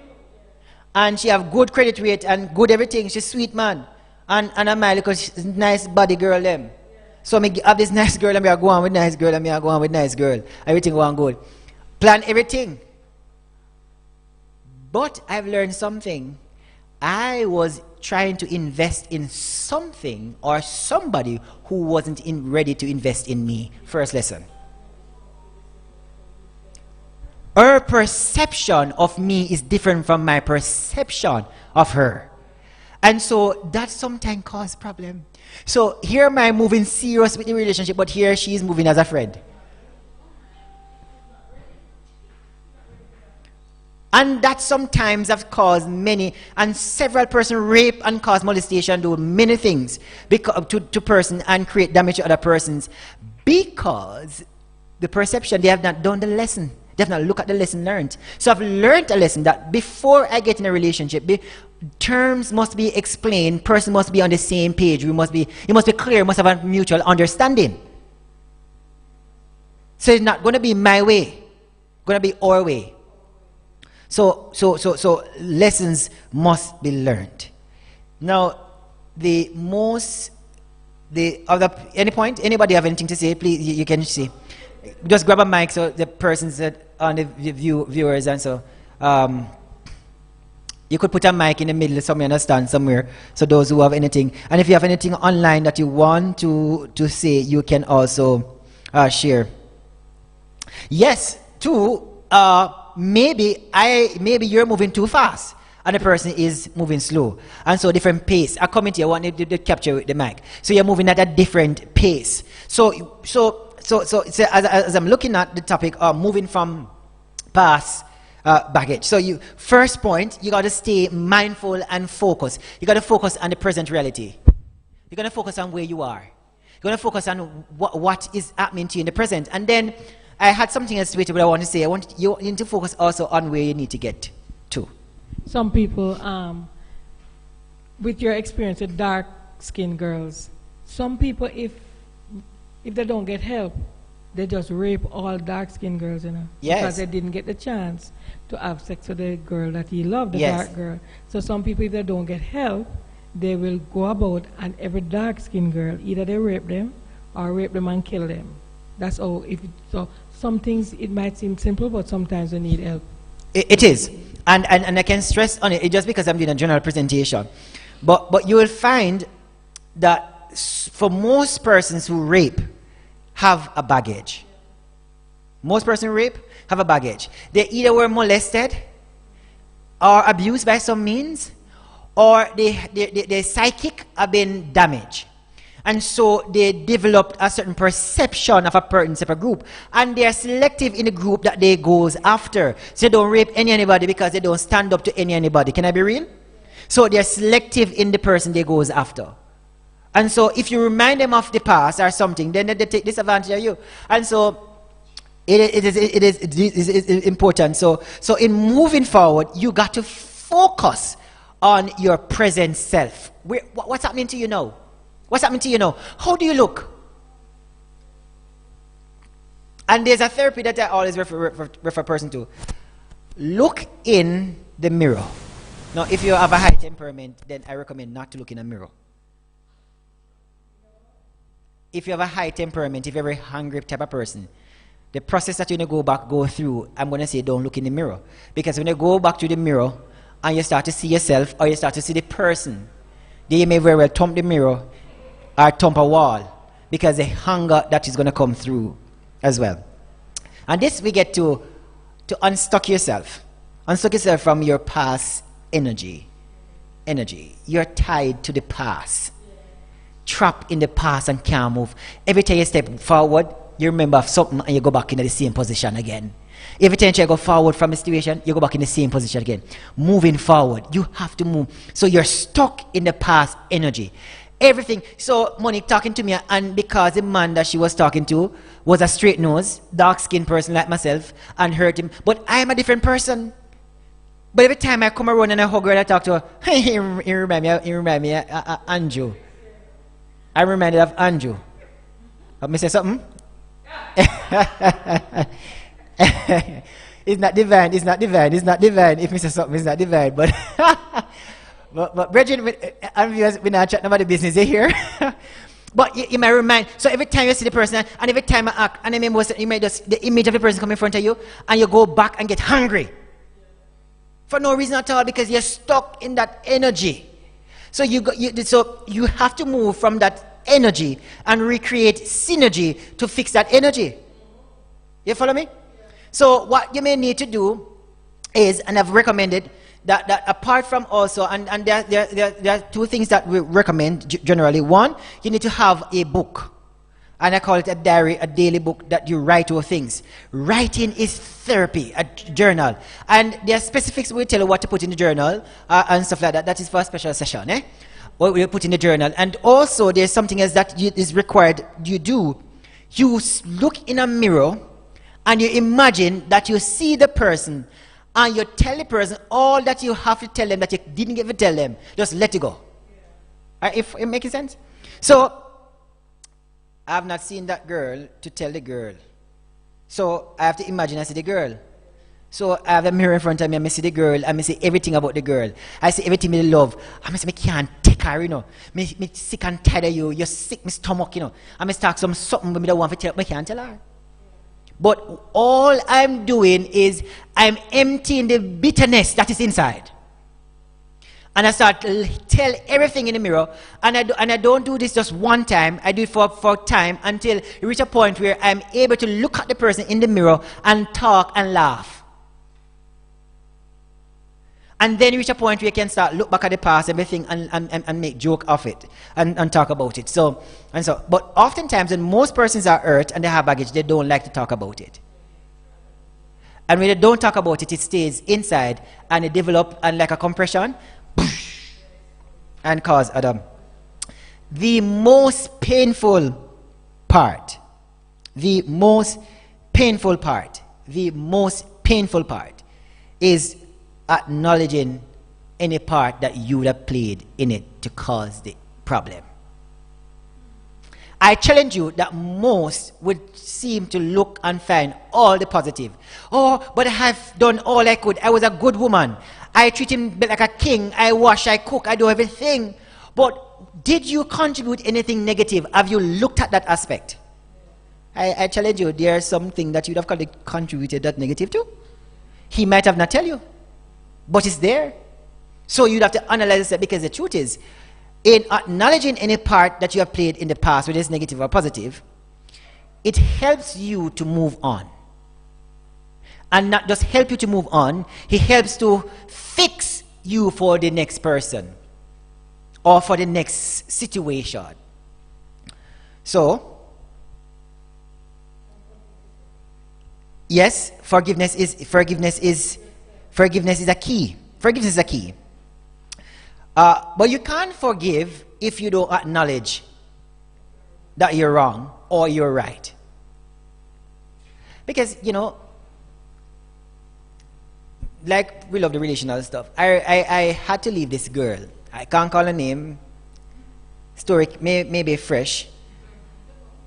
And she have good credit rate and good everything. She's sweet, man. And I'm mad because she's nice body girl them. So I have this nice girl and I go on with nice girl and I go on with nice girl. Everything go on good. Plan everything. But I've learned something. I was trying to invest in something or somebody who wasn't ready to invest in me. First lesson. Her perception of me is different from my perception of her. And so that sometimes causes problem. So here am I moving serious with the relationship, but here she is moving as a friend. And that sometimes have caused many and several persons rape and cause molestation, do many things to person and create damage to other persons because the perception, they have not done the lesson. They have not looked at the lesson learned. So I've learned a lesson that before I get in a relationship, terms must be explained, person must be on the same page, it must be clear, we must have a mutual understanding. So it's not going to be my way, it's going to be our way. So lessons must be learned. Now, anybody have anything to say? Please, you can see. Just grab a mic so the persons that on the viewers, and so you could put a mic in the middle so we understand somewhere, so those who have anything, and if you have anything online that you want to say, you can also share. Yes, too, maybe you're moving too fast and the person is moving slow. And so different pace. I come into you, I want to capture with the mic. So you're moving at a different pace. So as I'm looking at the topic of moving from past baggage. So first point, you got to stay mindful and focused. You got to focus on the present reality. You're going to focus on where you are. You're going to focus on what is happening to you in the present. And then I had something else to it, but I want to say, you need to focus also on where you need to get to. Some people, with your experience with dark-skinned girls, some people, if they don't get help, they just rape all dark-skinned girls, you know, yes. because they didn't get the chance to have sex with the girl that he loved, the yes. dark girl. So some people, if they don't get help, they will go about, and every dark-skinned girl, either they rape them or rape them and kill them. That's all. So some things, it might seem simple, but sometimes they need help. It is. And I can stress on it just because I'm doing a general presentation. But you will find that for most persons who rape, have a baggage. Most persons who rape have a baggage. They either were molested or abused by some means, or their psychic have been damaged. And so they developed a certain perception of a certain group. And they are selective in the group that they goes after. So they don't rape anybody because they don't stand up to anybody. Can I be real? So they are selective in the person they goes after. And so if you remind them of the past or something, then they take disadvantage of you. And so it is important. So in moving forward, you got to focus on your present self. What's happening to you now? What's happening to you now? How do you look? And there's a therapy that I always refer a person to. Look in the mirror. Now, if you have a high temperament, then I recommend not to look in a mirror. If you have a high temperament, if you're a very hungry type of person, the process that you're going to go through, I'm going to say don't look in the mirror. Because when you go back to the mirror and you start to see yourself or you start to see the person, then you may very well thump the mirror or thump a wall because the hunger that is going to come through as well. And this we get to unstuck yourself. Unstuck yourself from your past energy. You're tied to the past. Trapped in the past and can't move. Every time you step forward, you remember something and you go back into the same position again. Every time you go forward from a situation, you go back in the same position again. Moving forward, you have to move. So you're stuck in the past energy. Everything. So Monique talking to me, and because the man that she was talking to was a straight nose, dark skinned person like myself, and hurt him. But I am a different person. But every time I come around and I hug her and I talk to her, he remind me of Andrew. I'm reminded of Andrew. Let me say something. It's not divine. If me say something, it's not divine. But Bridget and viewers, we're not chatting about the business here. But you might remind. So every time you see the person, and every time I act, and you may just the image of the person come in front of you, and you go back and get hungry for no reason at all because you're stuck in that energy. So you have to move from that energy and recreate synergy to fix that energy. You follow me? So what you may need to do is, and I've recommended that apart from also, and there are two things that we recommend generally. One, you need to have a book. And I call it a diary, a daily book that you write your things. Writing is therapy, a journal. And there are specifics we tell you what to put in the journal and stuff like that. That is for a special session. What we put in the journal. And also there's something else that is required you do. You look in a mirror and you imagine that you see the person and you tell the person all that you have to tell them that you didn't get to tell them. Just let it go. If it makes sense? So, I have not seen that girl to tell the girl. So I have to imagine I see the girl. So I have a mirror in front of me and I see the girl and I see everything about the girl. I see everything I love. I say I can't take her, you know. Me sick and tired of you. You're sick, my stomach, you know. I start something but I don't want to tell. I can't tell her. But all I'm doing is I'm emptying the bitterness that is inside. And I start to tell everything in the mirror. And I don't do this just one time. I do it for time until you reach a point where I'm able to look at the person in the mirror and talk and laugh. And then you reach a point where you can start look back at the past, everything, and make joke of it and talk about it. But oftentimes when most persons are hurt and they have baggage, they don't like to talk about it. And when they don't talk about it, it stays inside and it develops and like a compression and cause Adam. The most painful part is acknowledging any part that you would have played in it to cause the problem. I challenge you that most would seem to look and find all the positive. Oh, but I have done all I could. I was a good woman. I treat him like a king. I wash, I cook, I do everything. But did you contribute anything negative? Have you looked at that aspect? I challenge you, there's something that you'd have contributed that negative to. He might have not tell you, but it's there. So you'd have to analyze it, because the truth is, in acknowledging any part that you have played in the past, whether it's negative or positive, it helps you to move on. And not just help you to move on, it helps to fix you for the next person or for the next situation. So, yes, forgiveness is a key. Forgiveness is a key. But you can't forgive if you don't acknowledge that you're wrong or you're right. Because, like we love the relational stuff. I had to leave this girl. I can't call her name. Story maybe fresh.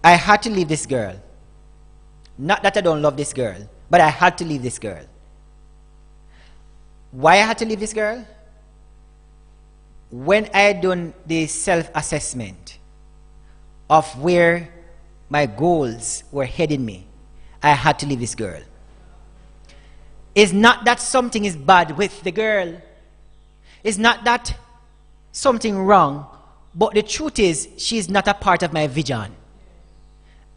I had to leave this girl. Not that I don't love this girl, but I had to leave this girl. Why I had to leave this girl? When I had done the self-assessment of where my goals were heading me, I had to leave this girl. It's not that something is bad with the girl. It's not that something wrong, but the truth is, she's not a part of my vision.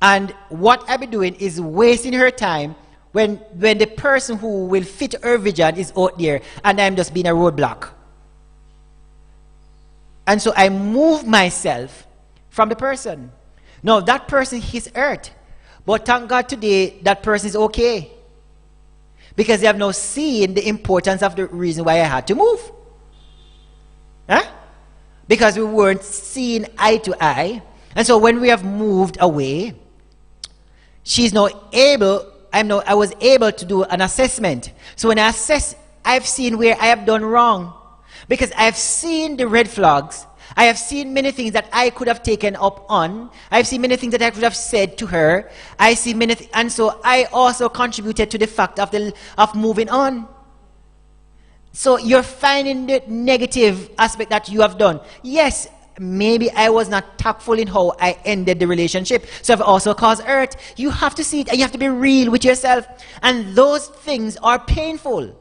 And what I've been doing is wasting her time when the person who will fit her vision is out there and I'm just being a roadblock. And so I move myself from the person. Now that person is hurt, but thank God today that person is okay. Because they have now seen the importance of the reason why I had to move. Huh? Because we weren't seeing eye to eye. And so when we have moved away, I was able to do an assessment. So when I assess, I've seen where I have done wrong. Because I've seen the red flags. I have seen many things that I could have taken up on. I've seen many things that I could have said to her. I see many and so I also contributed to the fact of moving on. So you're finding the negative aspect that you have done. Yes, maybe I was not tactful in how I ended the relationship. So I've also caused hurt. You have to see it and you have to be real with yourself. And those things are painful.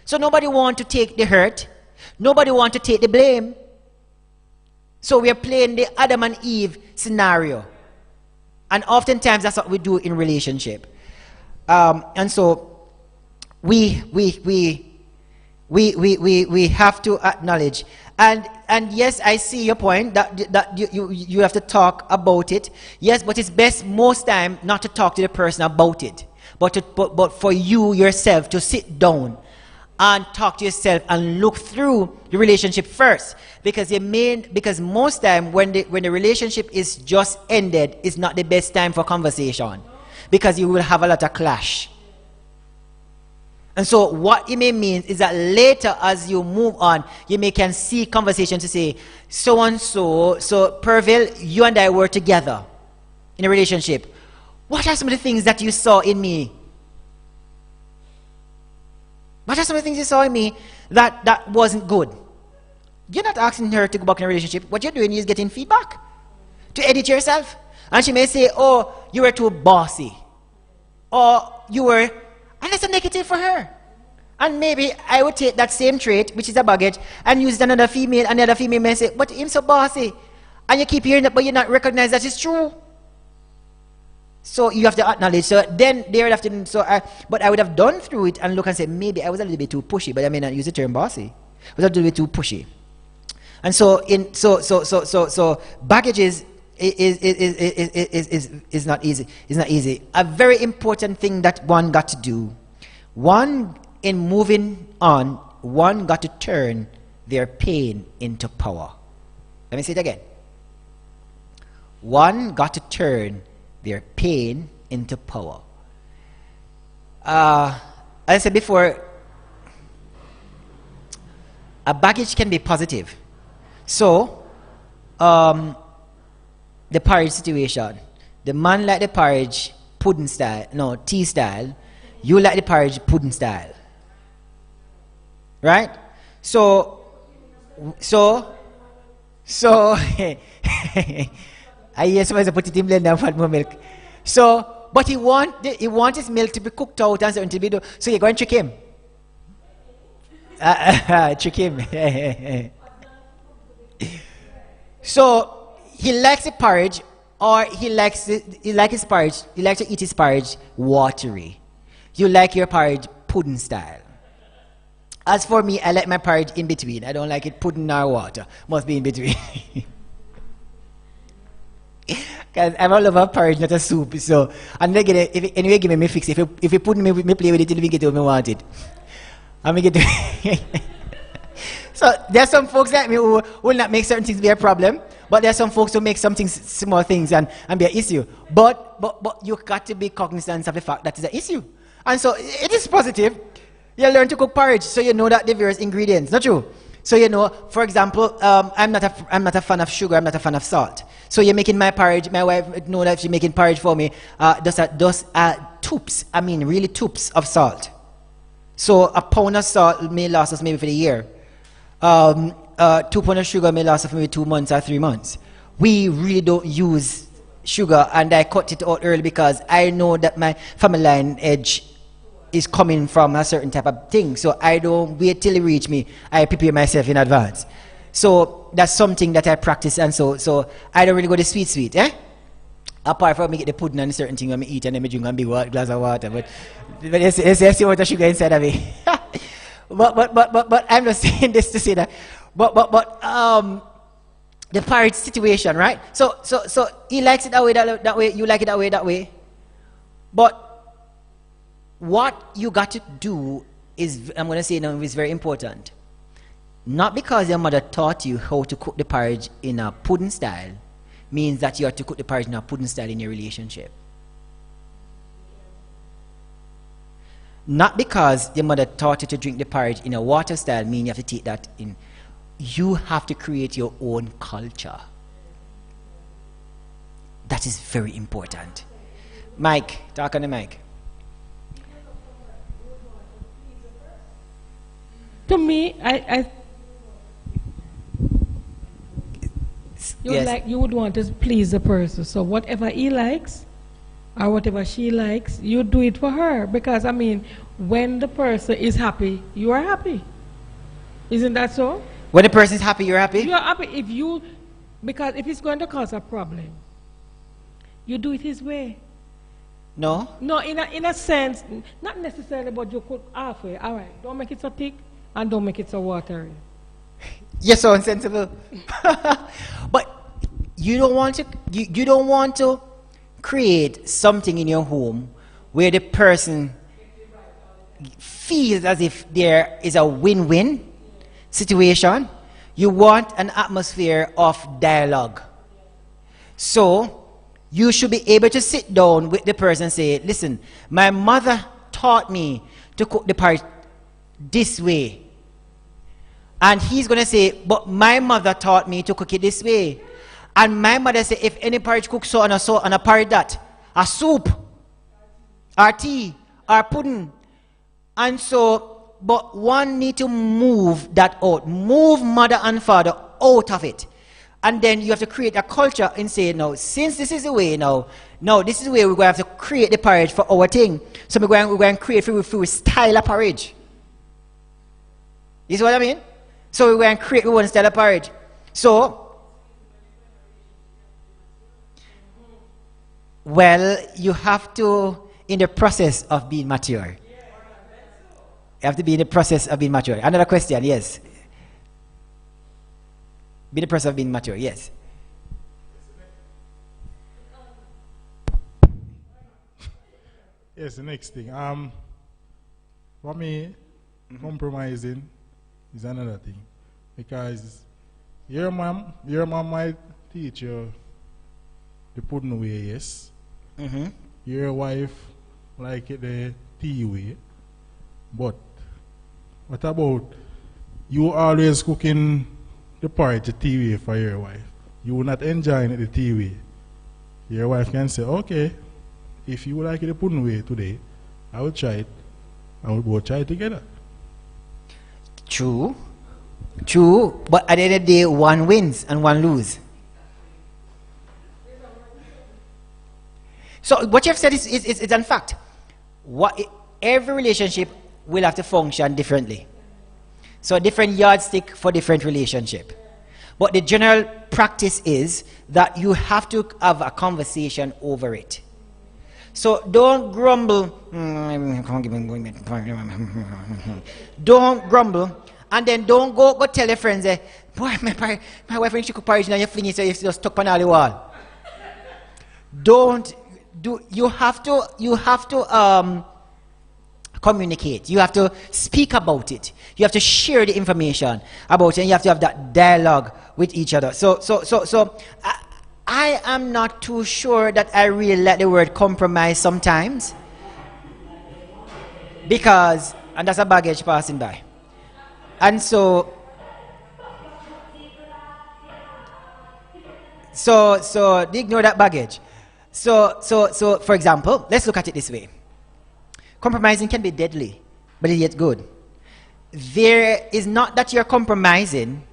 So nobody wants to take the hurt. Nobody wants to take the blame. So we are playing the Adam and Eve scenario. And oftentimes that's what we do in relationship. And so we have to acknowledge. And yes, I see your point that you have to talk about it. Yes, but it's best most time not to talk to the person about it, but for you yourself to sit down and talk to yourself and look through the relationship first, because most time when the relationship is just ended is not the best time for conversation, because you will have a lot of clash. And so what it may mean is that later as you move on, you can see conversation to say, so and so, Perville, you and I were together in a relationship. What are some of the things that you saw in me? What are some of the things you saw in me that wasn't good? You're not asking her to go back in a relationship. What you're doing is getting feedback to edit yourself. And she may say, oh, you were too bossy. Or you were, and that's a negative for her. And maybe I would take that same trait, which is a baggage, and use it on another female, and the other female may say, but him so bossy. And you keep hearing that, but you not recognize that it's true. So you have to acknowledge. So then they would have to, but I would have done through it and look and say, maybe I was a little bit too pushy, but I may not use the term bossy. without doing it too pushy. And so baggage is not easy. It's not easy. A very important thing that one got to do, one in moving on, one got to turn their pain into power. Let me say it again. One got to turn their pain into power. As I said before, a baggage can be positive. So, the porridge situation. The man like the porridge pudding style, no, tea style. You like the porridge pudding style. Right? So, I hear somebody put it in blender and add more milk. So, but he want his milk to be cooked out and something to be done. So you're going to trick him. Trick him. So he likes the porridge, or he likes his porridge. He likes to eat his porridge watery. You like your porridge pudding style. As for me, I like my porridge in between. I don't like it pudding or water. Must be in between. Because I'm all over porridge, not a soup. So, and they get it, anyway, give me fix it. If you put me play with it till we get to where we want it. And we get to So there's some folks like me who will not make certain things be a problem, but there's some folks who make some things, small things, and be an issue. But you got to be cognizant of the fact that it's an issue. And so it is positive. You learn to cook porridge, so you know that the various ingredients. Not true? So you know, for example, I'm not a fan of sugar. I'm not a fan of salt. So you're making my porridge. My wife know that she's making porridge for me. Those tubes. I mean, really tubes of salt. So a pound of salt may last us maybe for the year. 2 pounds of sugar may last us for maybe 2 months or 3 months. We really don't use sugar, and I cut it out early because I know that my family line edge is coming from a certain type of thing. So I don't wait till it reach me. I prepare myself in advance. So that's something that I practice, and so I don't really go to sweet, eh? Apart from me get the pudding and certain thing when I eat and then I drink a big glass of water. But you see what the sugar inside of me. but I'm just saying this to say that. But the porridge situation, right? So he likes it that way, you like it that way. But what you got to do is, I'm going to say now, is very important. Not because your mother taught you how to cook the porridge in a pudding style means that you have to cook the porridge in a pudding style in your relationship. Not because your mother taught you to drink the porridge in a water style means you have to take that in. You have to create your own culture. That is very important. Mike, talk on the mic. To me, you would want to please the person. So whatever he likes or whatever she likes, you do it for her. Because I mean, when the person is happy, you are happy. Isn't that so? When the person is happy, you're happy? You are happy because if it's going to cause a problem, you do it his way. No? No, in a sense, not necessarily, but you could halfway. All right, don't make it so thick and don't make it so watery. You're so insensible. But you don't want to create something in your home where the person feels as if there is a win-win situation. You want an atmosphere of dialogue. So you should be able to sit down with the person and say, listen, my mother taught me to cook the porridge this way. And he's going to say, but my mother taught me to cook it this way. And my mother said, if any porridge cooks so and a porridge that, a soup, or tea, or pudding. And so, but one need to move that out. Move mother and father out of it. And then you have to create a culture and say, no, since this is the way now, this is the way we're going to have to create the porridge for our thing. So we're going to create through style of porridge. You see what I mean? So we're going to create one style of porridge. So, well, you have to, in the process of being mature. You have to be in the process of being mature. Another question, yes. Be the process of being mature, yes. Yes, the next thing. For me, compromising is another thing. Because your mom might teach you the pudding way, yes. Mm-hmm. Your wife like it the tea way. But what about you always cooking the porridge the tea way for your wife? You not enjoying it the tea way. Your wife can say, okay, if you like it the pudding way today, I will try it. I will go try it together. True. True. But at the end of the day, one wins and one loses. So what you have said is in fact. Every relationship will have to function differently. So a different yardstick for different relationship. But the general practice is that you have to have a conversation over it. So don't grumble. Don't grumble. And then don't go tell your friends, boy, my wife when she cook porridge and you fling it so you just stuck on all the wall. You have to communicate. You have to speak about it. You have to share the information about it, and you have to have that dialogue with each other. So I am not too sure that I really like the word compromise sometimes, because, and that's a baggage passing by. And so ignore that baggage. So for example, let's look at it this way. Compromising can be deadly, but it's yet good. There is not that you're compromising,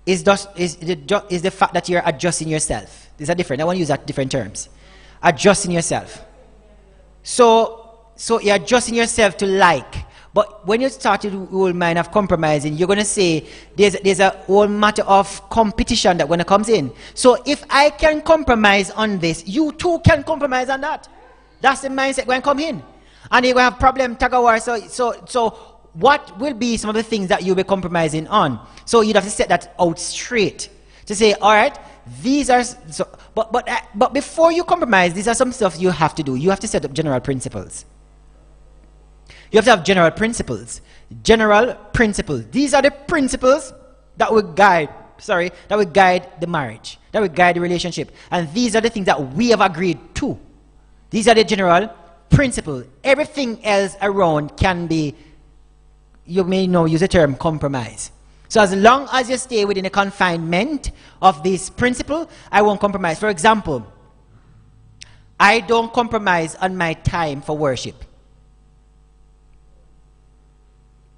is the fact that you're adjusting yourself. These are different. I want to use that different terms. Adjusting yourself. So you're adjusting yourself to like. But when you start to the whole mind of compromising, you're going to say there's a whole matter of competition that when it comes in. So if I can compromise on this, you too can compromise on that. That's the mindset going to come in. And you're going to have problem, tag of war. So what will be some of the things that you'll be compromising on? So you'd have to set that out straight. To say, all right, these are... But before you compromise, these are some stuff you have to do. You have to set up general principles. You have to have general principles. General principles. These are the principles that will guide the marriage, that will guide the relationship. And these are the things that we have agreed to. These are the general principles. Everything else around can be, you may know, use the term compromise. So as long as you stay within the confinement of this principle, I won't compromise. For example, I don't compromise on my time for worship.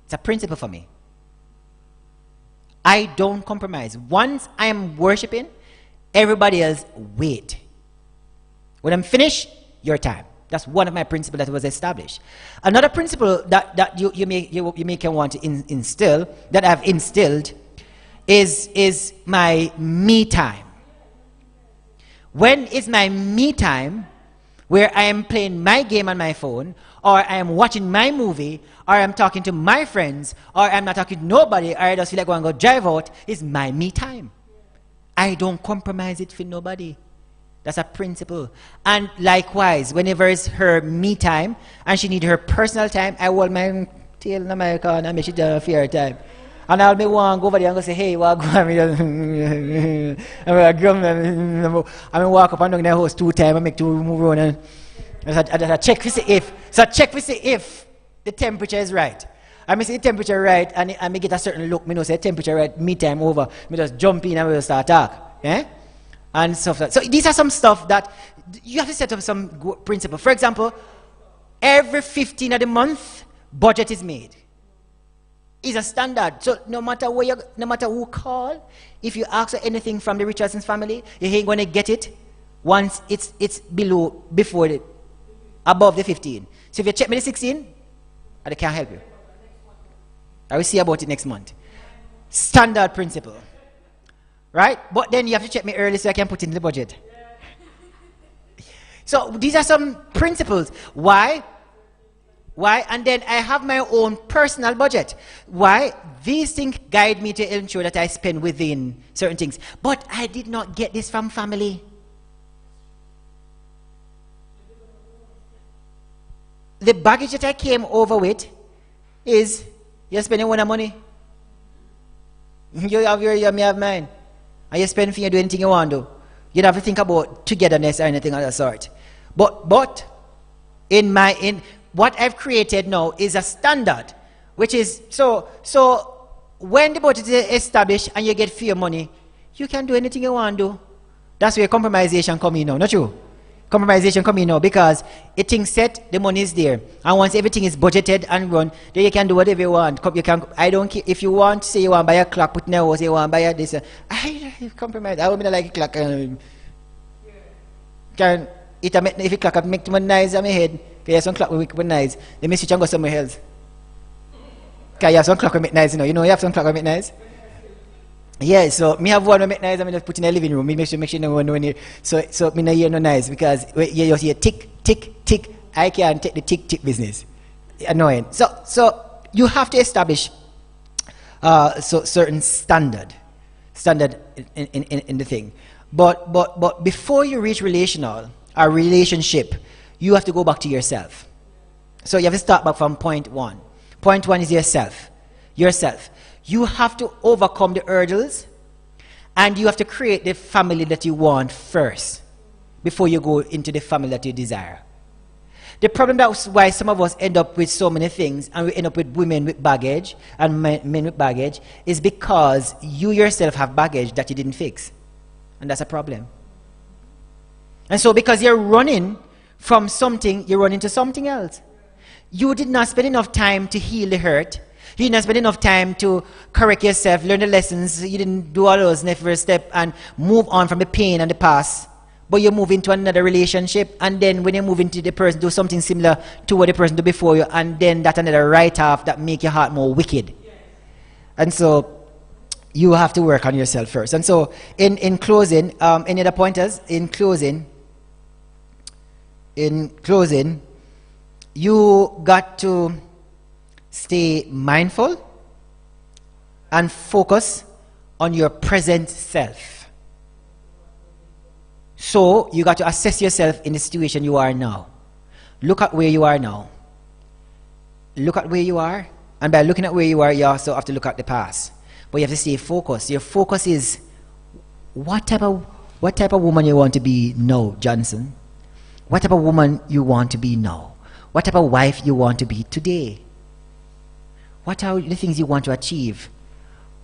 It's a principle for me. I don't compromise. Once I am worshiping, everybody else wait. When I'm finished, your time. That's one of my principles that was established. Another principle that you may want to instill, that I've instilled, is my me time. When is my me time, where I am playing my game on my phone, or I am watching my movie, or I'm talking to my friends, or I'm not talking to nobody, or I just feel like going to go drive out, is my me time. I don't compromise it for nobody. That's a principle. And likewise, whenever it's her me time, and she need her personal time, I hold my tail in my car and make she do fear time. And I'll be one go over there and go say, hey, what go on? I walk up and down the house 2 times and make 2 move around and I check to see if. So I check to see if the temperature is right. I may see the temperature right and I may get a certain look. I know say temperature right, me time over. I just jump in and we'll start talk. Eh? And stuff like that. So these are some stuff that you have to set up some principle. For example, every 15th of the month, budget is made. It's a standard. So no matter who call, if you ask for anything from the Richardson's family, you ain't going to get it once it's above the 15. So if you check me the 16, I can't help you. I will see about it next month. Standard principle. Right? But then you have to check me early so I can put it in the budget. So these are some principles. Why? Why? And then I have my own personal budget. Why? These things guide me to ensure that I spend within certain things. But I did not get this from family. The baggage that I came over with is, you're spending one money. You have your, you have mine. And you spend for you do anything you want to do. You don't have to think about togetherness or anything of that sort. But in what I've created now is a standard, which is so when the budget is established and you get fair money, you can do anything you want to do. That's where compromisation come in now, not true? Compromisation come in now because a thing set, the money is there, and once everything is budgeted and run, then you can do whatever you want. You can, I don't care if you want. Say you want to buy a clock, put in a house. You want to buy a this. I compromise. I wouldn't like a clock. Can it if a clock make too nice on my head? If you have some clock will make nice, they may switch and go somewhere else. Can you have some clock will make nice? You know you have some clock will make nice. Yeah, so me have one that make nice. I just put in the living room. Me make sure no one know near. So me no hear no nice because you hear tick tick tick. I can't take the tick tick business. Annoying. So you have to establish certain standard in the thing. But before you reach a relationship, you have to go back to yourself. So you have to start back from point one. Point one is yourself. You have to overcome the hurdles, and you have to create the family that you want first before you go into the family that you desire. The problem that's why some of us end up with so many things, and we end up with women with baggage and men with baggage, is because you yourself have baggage that you didn't fix. And that's a problem. And so because you're running from something, you run into something else. You did not spend enough time to heal the hurt. You did not spend enough time to correct yourself, learn the lessons. You didn't do all those next step and move on from the pain and the past. But you move into another relationship, and then when you move into the person, do something similar to what the person did before you, and then that's another write-off that make your heart more wicked. And so you have to work on yourself first. And so in closing, any other pointers? In closing, you got to stay mindful and focus on your present self. So you got to assess yourself in the situation you are now. Look at where you are now. Look at where you are. And by looking at where you are, you also have to look at the past. But you have to stay focused. Your focus is what type of woman you want to be now, Johnson. What type of woman you want to be now. What type of wife you want to be today. What are the things you want to achieve?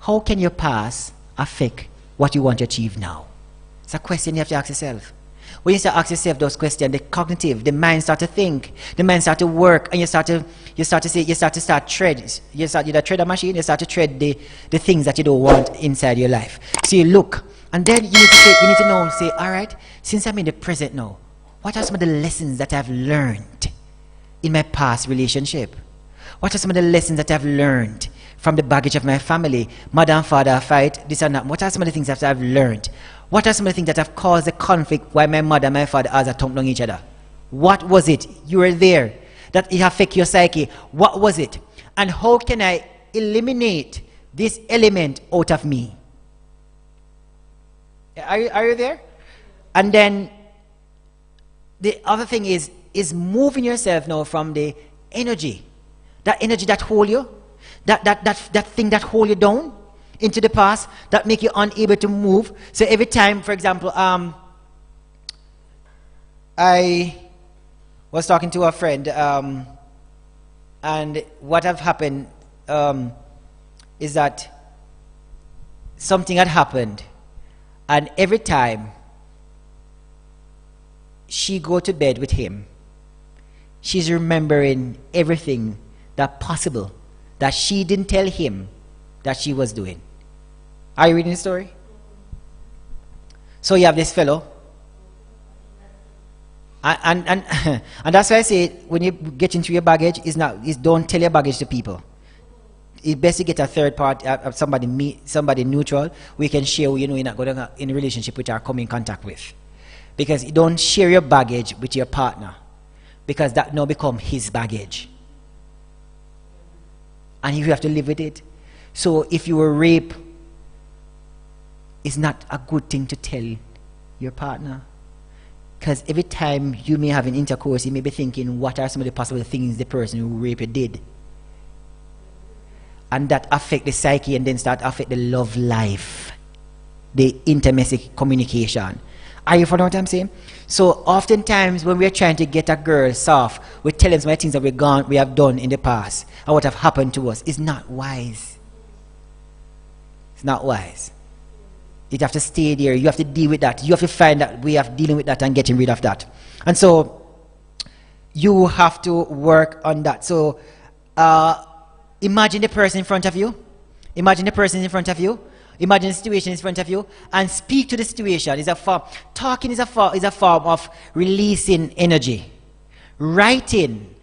How can your past affect what you want to achieve now? It's a question you have to ask yourself. When you start asking yourself those questions, the cognitive, the mind start to think, the mind start to work, and you start to tread. You tread a machine. You start to tread the things that you don't want inside your life. So you look, and then you need to know. Say, all right, since I'm in the present now, what are some of the lessons that I've learned in my past relationship? What are some of the lessons that I've learned from the baggage of my family? Mother and father fight, this and that. What are some of the things that I've learned? What are some of the things that have caused the conflict why my mother and my father are tongue on each other? What was it? You were there. That it affect your psyche. What was it? And how can I eliminate this element out of me? Are you there? And then the other thing is moving yourself now from the energy. That energy that hold you, that thing that hold you down into the past, that make you unable to move. So every time, for example, I was talking to a friend, and what have happened is that something had happened, and every time she go to bed with him, she's remembering everything that possible that she didn't tell him that she was doing. Are you reading the story? So you have this fellow, and that's why I say when you get into your baggage, don't tell your baggage to people. It's best to get a third part, somebody neutral. We can share. You're not going to in a relationship which are come in contact with, because you don't share your baggage with your partner, because that now become his baggage. and you have to live with it. So if you were raped, it's not a good thing to tell your partner. Because every time you may have an intercourse, you may be thinking, what are some of the possible things the person who raped you did? And that affect the psyche and then start affect the love life, the intimacy communication. Are you following what I'm saying? So oftentimes when we're trying to get a girl soft, we tell them some of the things that we have done in the past and what have happened to us. It's not wise. It's not wise. You have to stay there. You have to deal with that. You have to find that way of dealing with that and getting rid of that. And so you have to work on that. So imagine the person in front of you. Imagine the person in front of you. Imagine the situation in front of you and speak to the situation. Talking is a form of releasing energy. Writing.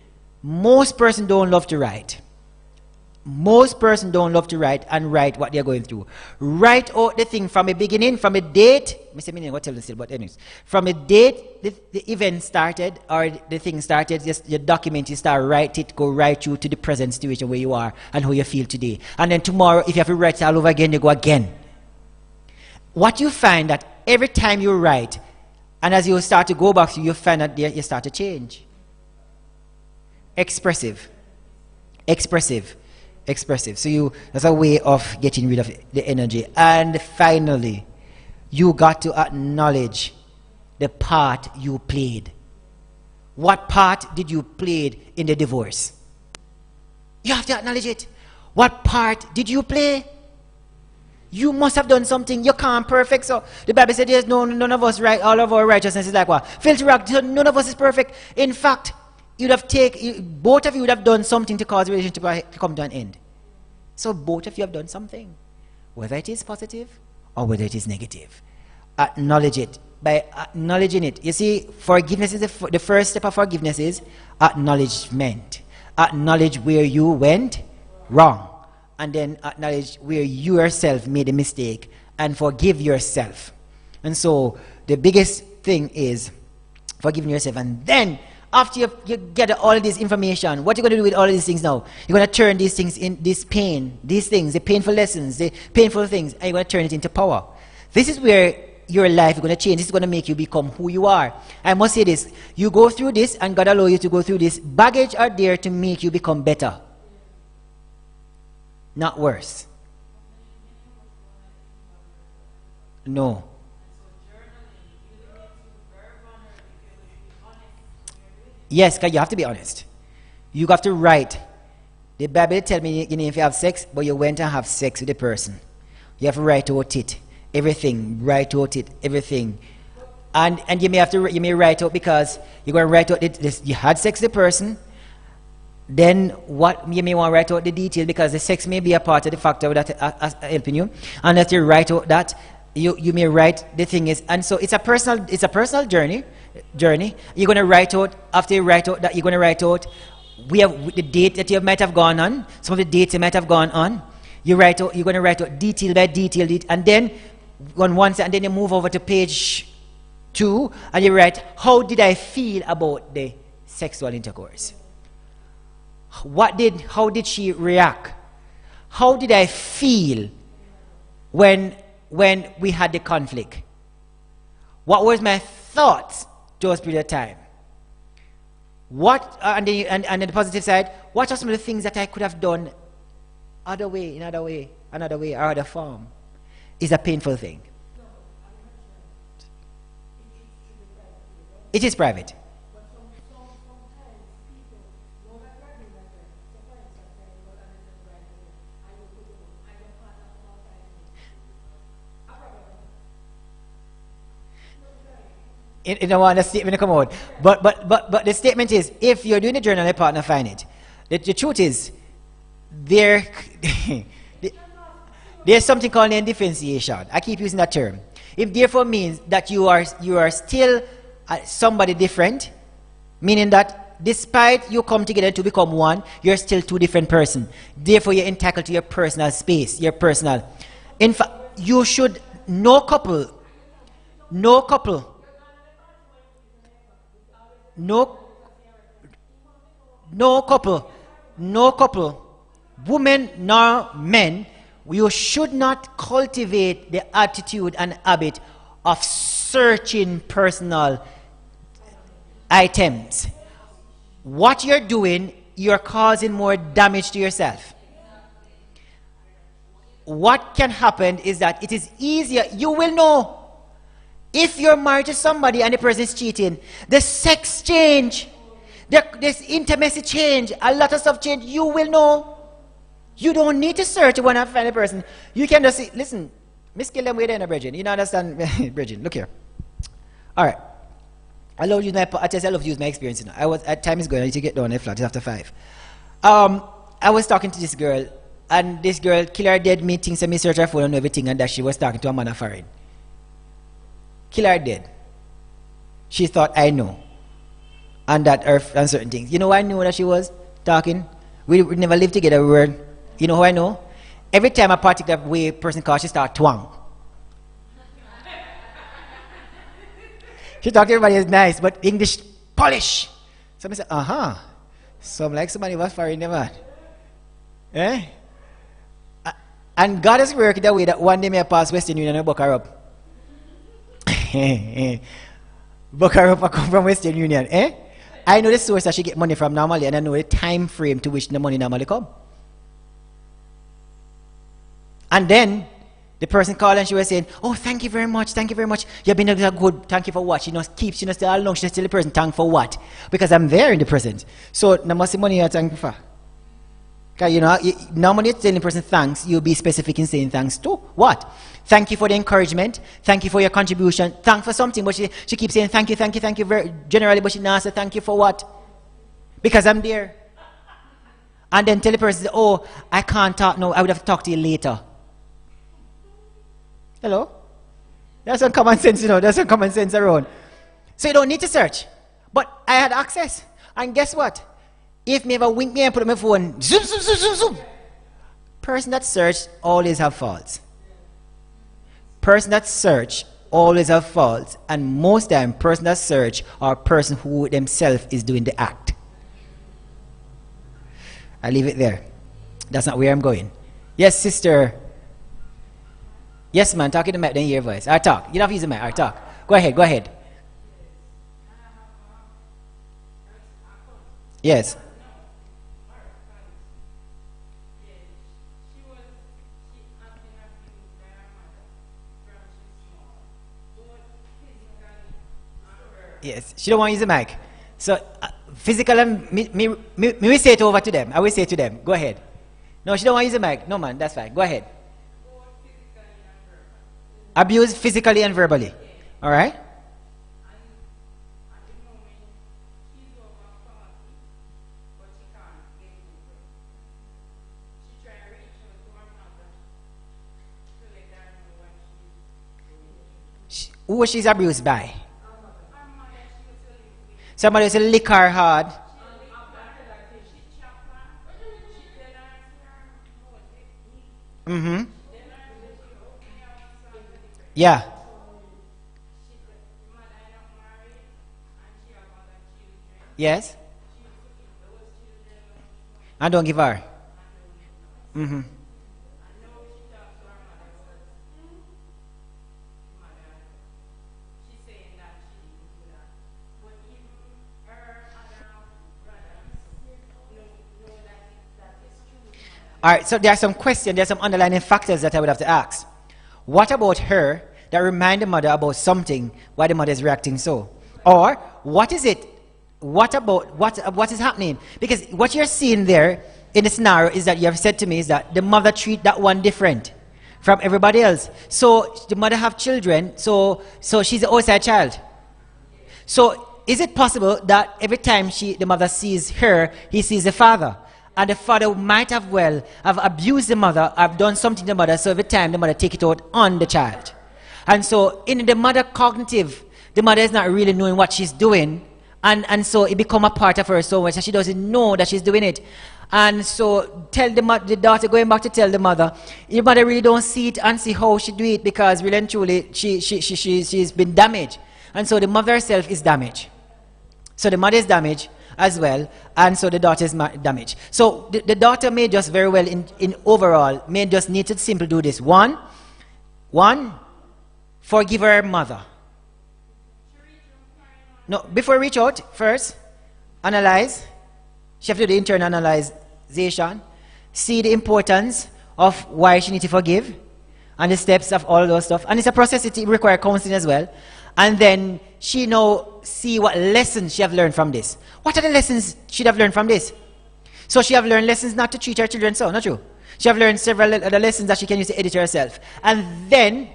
Most persons don't love to write. Most persons don't love to write and write what they're going through. Write out the thing from the beginning, from a date. From a date the event started or the thing started, just the document, you start write it, go right through to the present situation where you are and how you feel today. And then tomorrow, if you have to write it all over again, you go again. What you find that every time you write, and as you start to go back, you find that you start to change. Expressive. So that's a way of getting rid of the energy. And finally, you got to acknowledge the part you played. What part did you play in the divorce? You have to acknowledge it. What part did you play? You must have done something. You can't perfect. So the Bible said there's none of us right. All of our righteousness is like what? Filthy rag. None of us is perfect. In fact, both of you would have done something to cause the relationship to come to an end. So both of you have done something, whether it is positive or whether it is negative. Acknowledge it. By acknowledging it, you see, forgiveness is the first step of forgiveness is acknowledgement. Acknowledge where you went wrong, and then acknowledge where you yourself made a mistake and forgive yourself. And so the biggest thing is forgiving yourself, and then after you get all of this information, what are you going to do with all of these things now? You're going to turn these things in, this pain, these things, the painful lessons, the painful things, and you're going to turn it into power. This is where your life is going to change. This is going to make you become who you are. I must say this. You go through this, and God allows you to go through this. Baggage are there to make you become better, not worse. No. Yes, because you have to be honest. You have to write. The Bible tells me, if you have sex, but you went and have sex with the person, you have to write out it. Everything. Write out it. Everything. And you may write out because you're going to write out this. You had sex with the person. Then what you may want to write out the detail because the sex may be a part of the factor that helping you. And as you write out that, you may write the thing is, and so it's a personal journey. You're going to write out, after you write out that, you're going to write out the date that you might have gone on, some of the dates you might have gone on. You're going to write out detail by detail, and then on one side, and then you move over to page 2, and you write, how did I feel about the sexual intercourse? How did she react? How did I feel when we had the conflict? What was my thoughts those period of time? And then the positive side, what are some of the things that I could have done another way, or other form? Is a painful thing. It is private. You don't want the statement to come out. But the statement is, if you're doing a journal and a partner find it, the truth is, there's something called indifferentiation. I keep using that term. It therefore means that you are still somebody different, meaning that despite you come together to become one, you're still two different persons. Therefore, you're entitled to your personal space, your personal. In fact, you should, no couple, women nor men, you should not cultivate the attitude and habit of searching personal items. What you're doing, you're causing more damage to yourself. What can happen is that it is easier, you will know. If you're married to somebody and the person is cheating, the sex change, this intimacy change, a lot of stuff change, you will know. You don't need to search when I find a person. You can just say, listen, Miss Kill them way there, Bridget. You don't understand, Bridget, look here. All right. I love to use my experience. You know. Time is going, I need to get down the flat, it's after 5. I was talking to this girl, and this girl, kill her dead, me thinks me search her phone and everything, and that she was talking to a man of foreign. Kill her dead. She thought I know. And that earth and certain things. You know why I knew that she was talking? We never lived together, we were. You know how I know? Every time a particular way person calls, she start twang. She talked to everybody is nice, but English polish. Somebody said, So I'm like somebody was foreign the man. Eh? And God has worked that way that one day may pass Western Union and book her up. Book her up, I come from Western Union. Eh? I know the source that she get money from normally, and I know the time frame to which the money normally come. And then the person called and she was saying, oh, thank you very much. You've been a good, thank you for what? She keeps, still all along, she tell the person, thank for what? Because I'm there in the present. So, no must money you're thanking for. Because, normally you're telling the person thanks, you'll be specific in saying thanks to what? Thank you for the encouragement. Thank you for your contribution. Thank for something. But she keeps saying thank you very generally, but she now says thank you for what? Because I'm there. And then tell the person, oh, I can't talk now, I would have to talk to you later. Hello? There's some common sense, there's some common sense around. So you don't need to search. But I had access. And guess what? If me ever wink me and put on my phone, zoom, zoom, zoom, zoom, zoom. Person that search always have faults. Person that search always have faults. And most time, person that search are person who themselves is doing the act. I leave it there. That's not where I'm going. Yes, sister. Yes, man, talk in the mic, then hear your voice. Alright, talk. You don't have to use the mic. Alright, talk. Go ahead. Yes. Yes, she don't want to use the mic. So, physical, me will say it over to them. I will say it to them. Go ahead. No, she don't want to use the mic. No, man, that's fine. Go ahead. Abuse physically and verbally. All right? Who was she's abused by? Somebody used to lick her hard. Mm-hmm. Yeah. Yes. And don't give her. Mm-hmm. All right, so there are some questions, there are some underlying factors that I would have to ask. What about her that remind the mother about something, why the mother is reacting so? Or what is it? What is happening? Because what you're seeing there in the scenario is that you have said to me is that the mother treat that one different from everybody else. So the mother have children, so she's an outside child. So is it possible that every time the mother sees her, he sees the father? And the father might have abused the mother, have done something to the mother, so every time the mother take it out on the child. And so in the mother cognitive, the mother is not really knowing what she's doing, and so it become a part of her so much that she doesn't know that she's doing it. And so tell the daughter, going back to tell the mother, your mother really don't see it and see how she do it, because really and truly she's been damaged. And so the mother herself is damaged. So the mother is damaged, as well, and so the daughter is damaged. So the daughter may just very well, in overall, may just need to simply do this. One, forgive her mother. No, before reach out, first, analyze. She have to do the internal analyzation. See the importance of why she needs to forgive and the steps of all those stuff. And it's a process, it requires counseling as well. And then she now see what lessons she have learned from this. What are the lessons she have learned from this? So she have learned lessons not to treat her children so, not true. She have learned several other lessons that she can use to edit herself. And then,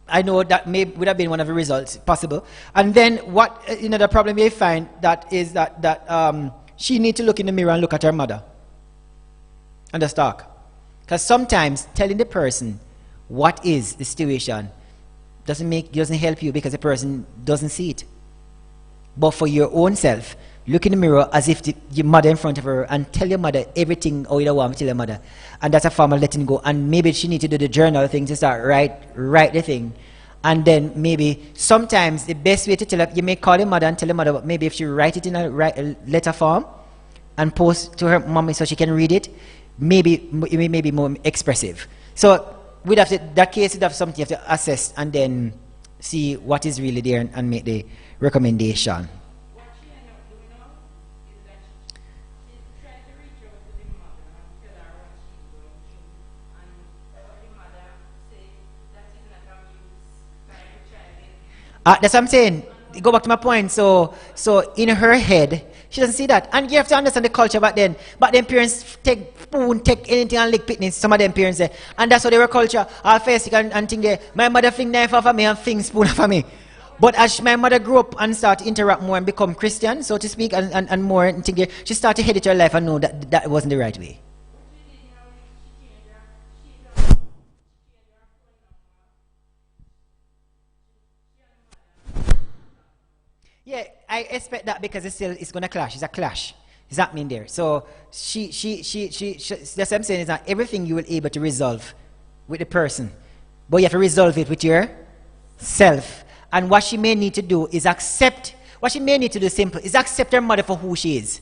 I know that would have been one of the results possible. And then what, the problem you find that is that she need to look in the mirror and look at her mother. And just talk. Because sometimes telling the person what is the situation doesn't help you because the person doesn't see it. But for your own self, look in the mirror as if your mother in front of her and tell your mother everything or you don't want to tell your mother. And that's a form of letting go. And maybe she needs to do the journal thing to start write the thing. And then maybe sometimes the best way to tell her, you may call your mother and tell your mother, but maybe if she write it in a letter form and post to her mommy so she can read it, maybe it may be more expressive. So we'd have to, that case, you'd have something you have to assess and then see what is really there and make the recommendation. What she ended up doing now is that she tried to reach out to the mother and tell her what she's going through. And the mother said that is not abuse, like a child. That's what I'm saying. Go back to my point. So in her head, she doesn't see that. And you have to understand the culture back then. Back then, parents take spoon, take anything and lick picnics. Some of them parents say. And that's how they were culture. All face and think they, my mother fling knife off of me and fling spoon off of me. But as my mother grew up and started to interact more and become Christian, so to speak, and more, and think she started to edit her life and know that wasn't the right way. Yeah, I expect that because it's going to clash. It's a clash. It's happening there. So she that's what I'm saying is that everything you will be able to resolve with the person, but you have to resolve it with yourself. And what she may need to do is accept. What she may need to do simple is accept her mother for who she is.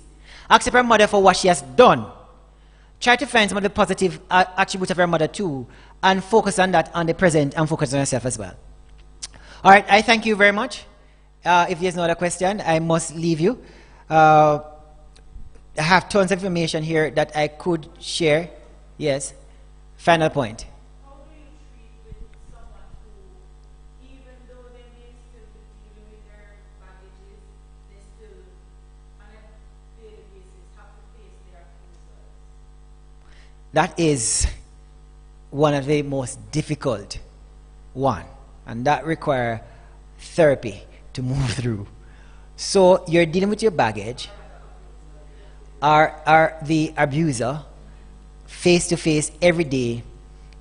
Accept her mother for what she has done. Try to find some of the positive attributes of her mother too, and focus on that on the present and focus on herself as well. All right, I thank you very much. If there's no other question, I must leave you. I have tons of information here that I could share. Yes. Final point. How do you treat with someone who, even though they may still be dealing with their baggages, they still, on a daily basis, have to face their accusers? That is one of the most difficult one, and that requires therapy to move through. So you're dealing with your baggage. Are the abuser face to face every day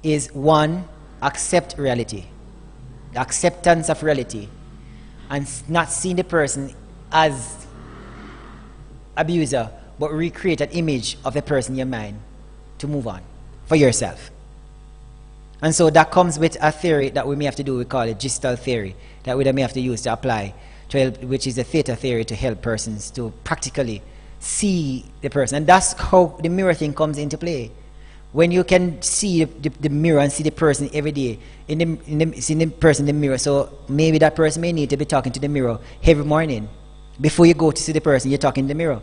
is one, accept reality, the acceptance of reality, and not seeing the person as abuser, but recreate an image of the person in your mind to move on for yourself. And so that comes with a theory that we may have to do, we call it Gestalt theory, that we may have to use to apply, to help, which is a theta theory to help persons to practically see the person. And that's how the mirror thing comes into play. When you can see the mirror and see the person every day, seeing the person in the mirror, so maybe that person may need to be talking to the mirror every morning. Before you go to see the person, you're talking to the mirror.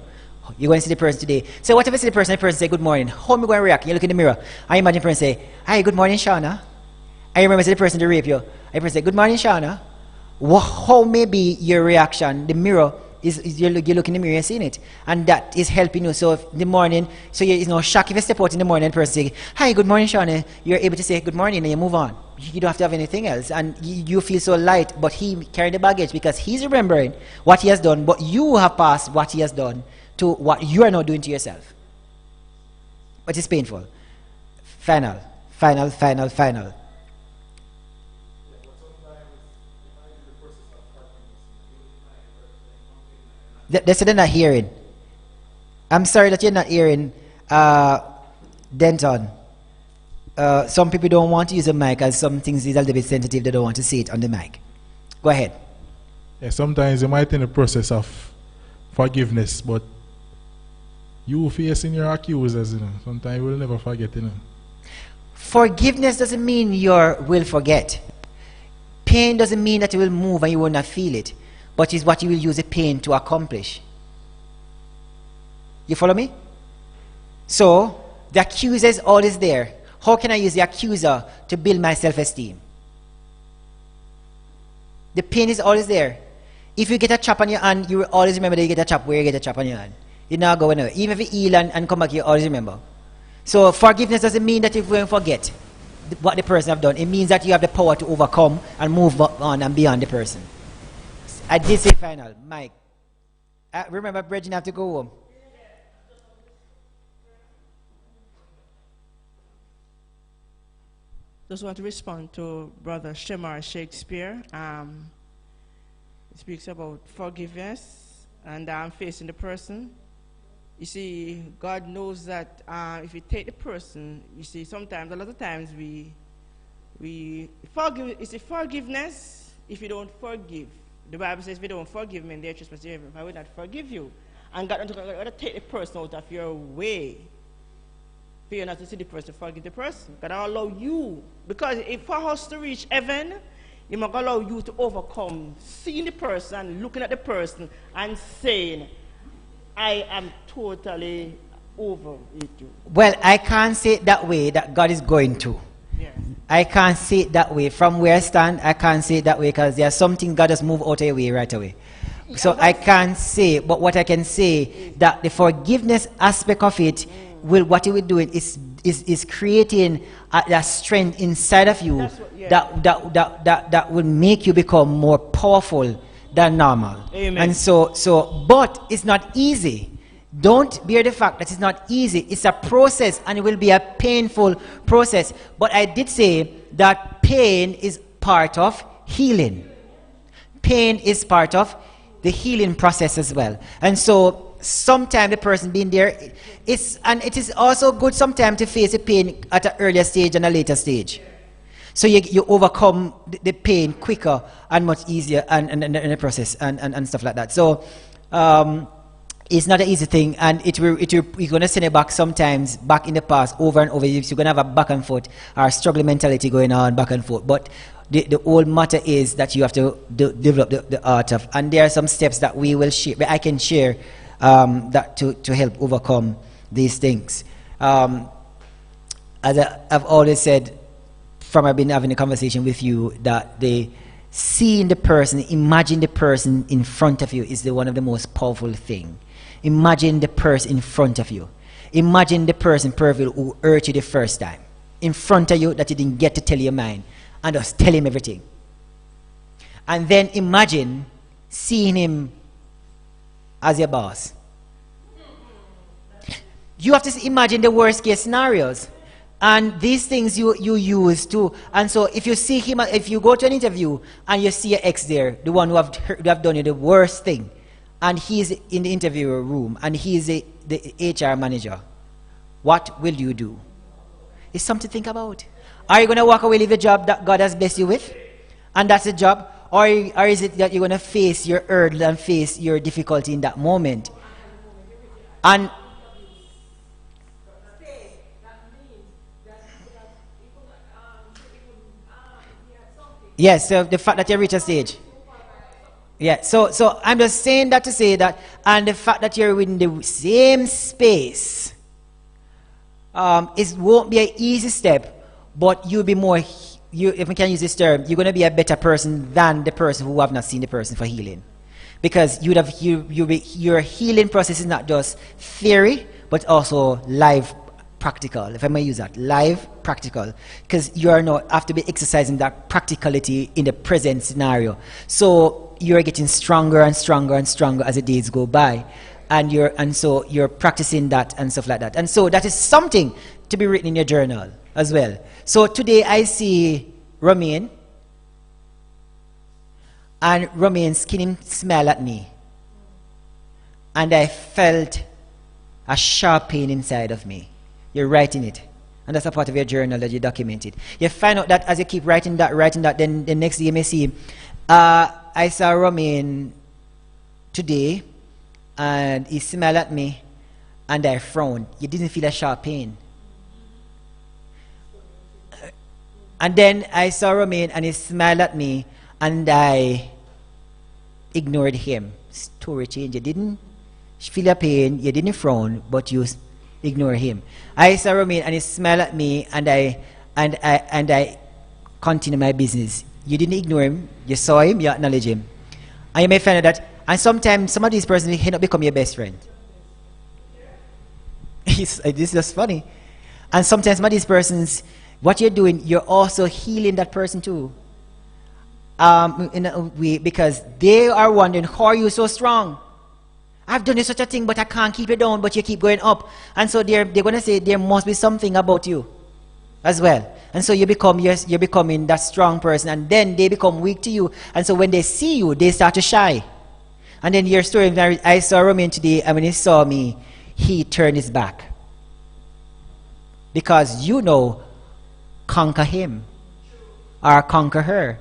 You're going to see the person today. So whatever you see the person say, good morning. How am I going to react? You look in the mirror. I imagine the person say, hi, good morning, Shauna. I remember see the person to rape you. I person say, good morning, Shauna. How may be your reaction? The mirror is you look in the mirror and seeing it. And that is helping you. So if in the morning, so it's no shock if you step out in the morning and the person say, hi, good morning, Shauna. You're able to say good morning and you move on. You don't have to have anything else. And you feel so light, but he carried the baggage because he's remembering what he has done, but you have passed what he has done to what you are now doing to yourself. But it's painful. Final. They said they're not hearing. I'm sorry that you're not hearing, Denton. Some people don't want to use a mic as some things is a little bit sensitive. They don't want to see it on the mic. Go ahead. Yeah, sometimes you might in the process of forgiveness, but you facing your accusers, you know. Sometimes you will never forget, you know. Forgiveness doesn't mean you will forget. Pain doesn't mean that you will move and you will not feel it, but it's what you will use the pain to accomplish. You follow me? So, the accuser is always there. How can I use the accuser to build my self-esteem? The pain is always there. If you get a chop on your hand, you will always remember that you get a chop where you get a chop on your hand. You now go anywhere. Even if you heal and come back, you always remember. So forgiveness doesn't mean that you're going to forget what the person have done. It means that you have the power to overcome and move on and beyond the person. I did say final. Mike. Remember, Bridget, have to go home. Just want to respond to Brother Shemar Shakespeare. He speaks about forgiveness and facing the person. You see, God knows that if you take the person, you see, sometimes, a lot of times, we forgive. It's a forgiveness if you don't forgive. The Bible says, if you don't forgive me, they're trespassing, I will not forgive you. And God to take the person out of your way. For you not to see the person, forgive the person. God will allow you. Because if for us to reach heaven, He must allow you to overcome seeing the person, looking at the person, and saying, I am totally over it. Well, I can't say it that way that God is going to. Yes. I can't say it that way. From where I stand, I can't say it that way because there's something God just move out of your way right away. So I can't say, but what I can say that the forgiveness aspect of it will, what it will do is creating that strength inside of you that will make you become more powerful than normal. Amen. And so but it's not easy. Don't bear the fact that it's not easy. It's a process and it will be a painful process. But I did say that pain is part of healing. Pain is part of the healing process as well. And so sometimes the person being there, it is also good sometimes to face the pain at an earlier stage and a later stage. So you overcome the pain quicker and much easier and in the process and stuff like that. So it's not an easy thing, and you're going to send it back sometimes, back in the past, over and over. You're going to have a back and forth or struggling mentality going on back and forth. But the whole matter is that you have to develop the art of, and there are some steps that we will share, but I can share that to help overcome these things. As I've always said, from I've been having a conversation with you, that seeing the person, imagine the person in front of you is one of the most powerful thing. Imagine the person in front of you. Imagine the person perfect who hurt you the first time in front of you that you didn't get to tell your mind, and just tell him everything. And then imagine seeing him as your boss. You have to imagine the worst case scenarios. And these things you use too. And so if you see him, if you go to an interview and you see your ex there, the one who have done you the worst thing, and he's in the interview room and he's the HR manager, what will you do? It's something to think about. Are you going to walk away, leave a job that God has blessed you with, and that's a job? Or is it that you're going to face your hurdle and face your difficulty in that moment? And yes, so the fact that you reach a stage. Yeah, so I'm just saying that to say that, and the fact that you're in the same space, it won't be an easy step, but you'll be more, if we can use this term, you're going to be a better person than the person who have not seen the person for healing. Because your healing process is not just theory, but also live practical, if I may use that, live practical, because you are now have to be exercising that practicality in the present scenario. So you're getting stronger and stronger and stronger as the days go by, and so you're practicing that and stuff like that. And so that is something to be written in your journal as well. So today I see Romain, and Romain skin smile at me, and I felt a sharp pain inside of me. You're writing it, and that's a part of your journal that you documented. You find out that as you keep writing that, then the next day you may see I saw Romain today, and he smiled at me, and I frowned. You didn't feel a sharp pain. And then I saw Romain, and he smiled at me, and I ignored him. Story change. You didn't feel a pain, you didn't frown, but you ignore him. I saw Romain, and he smiled at me, and I continued my business. You didn't ignore him, you saw him, you acknowledge him. And you may find out that, and sometimes some of these persons will end up become your best friend. This is just funny. And sometimes some of these persons, what you're doing, you're also healing that person too. In a way, because they are wondering, how are you so strong? I've done such a thing, but I can't keep it down, but you keep going up. And so they're going to say there must be something about you as well. And so you're becoming that strong person, and then they become weak to you. And so when they see you, they start to shy. And then your story, I saw Romain today, and when he saw me, he turned his back. Because conquer him or conquer her.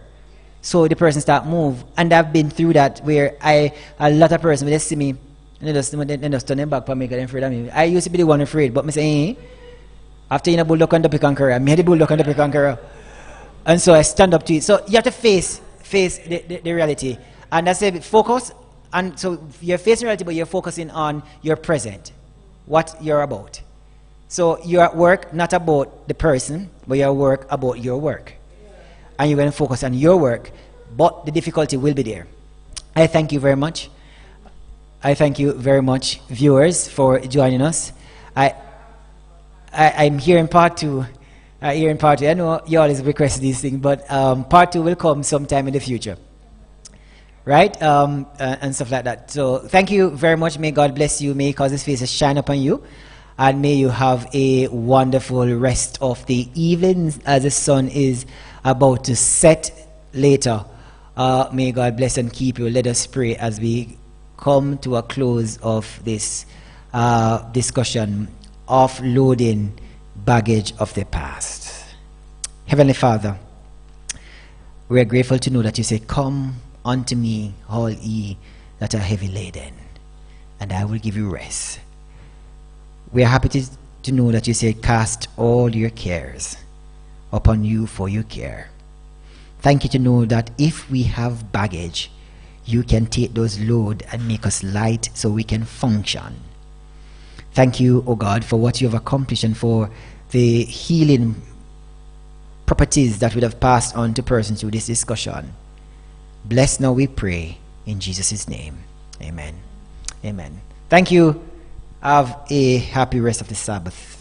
So the person start move. And I've been through that where a lot of persons, when they see me, and they just turn them back for me, because they're afraid of me. I used to be the one afraid, but I say, after you bulldog and the conqueror, I made the bulldog and the conqueror. And so I stand up to it. So you have to face the reality. And I say focus, and so you're facing reality, but you're focusing on your present, what you're about. So you're at work, not about the person, but you're at work about your work. And you're going to focus on your work, but the difficulty will be there. I thank you very much. I thank you very much, viewers, for joining us. I'm here in part two. I know you always request these things, but part two will come sometime in the future. Right? And stuff like that. So thank you very much. May God bless you. May He cause His face to shine upon you. And may you have a wonderful rest of the evening as the sun is about to set later. May God bless and keep you. Let us pray as we come to a close of this discussion, offloading baggage of the past. Heavenly Father, we are grateful to know that you say, "Come unto me, all ye that are heavy laden, and I will give you rest." We are happy to know that you say, "Cast all your cares upon you, for you care." Thank you to know that if we have baggage, you can take those load and make us light so we can function. Thank you, O God, for what you have accomplished and for the healing properties that would have passed on to persons through this discussion. Bless now, we pray, in Jesus' name. Amen. Amen. Thank you. Have a happy rest of the Sabbath.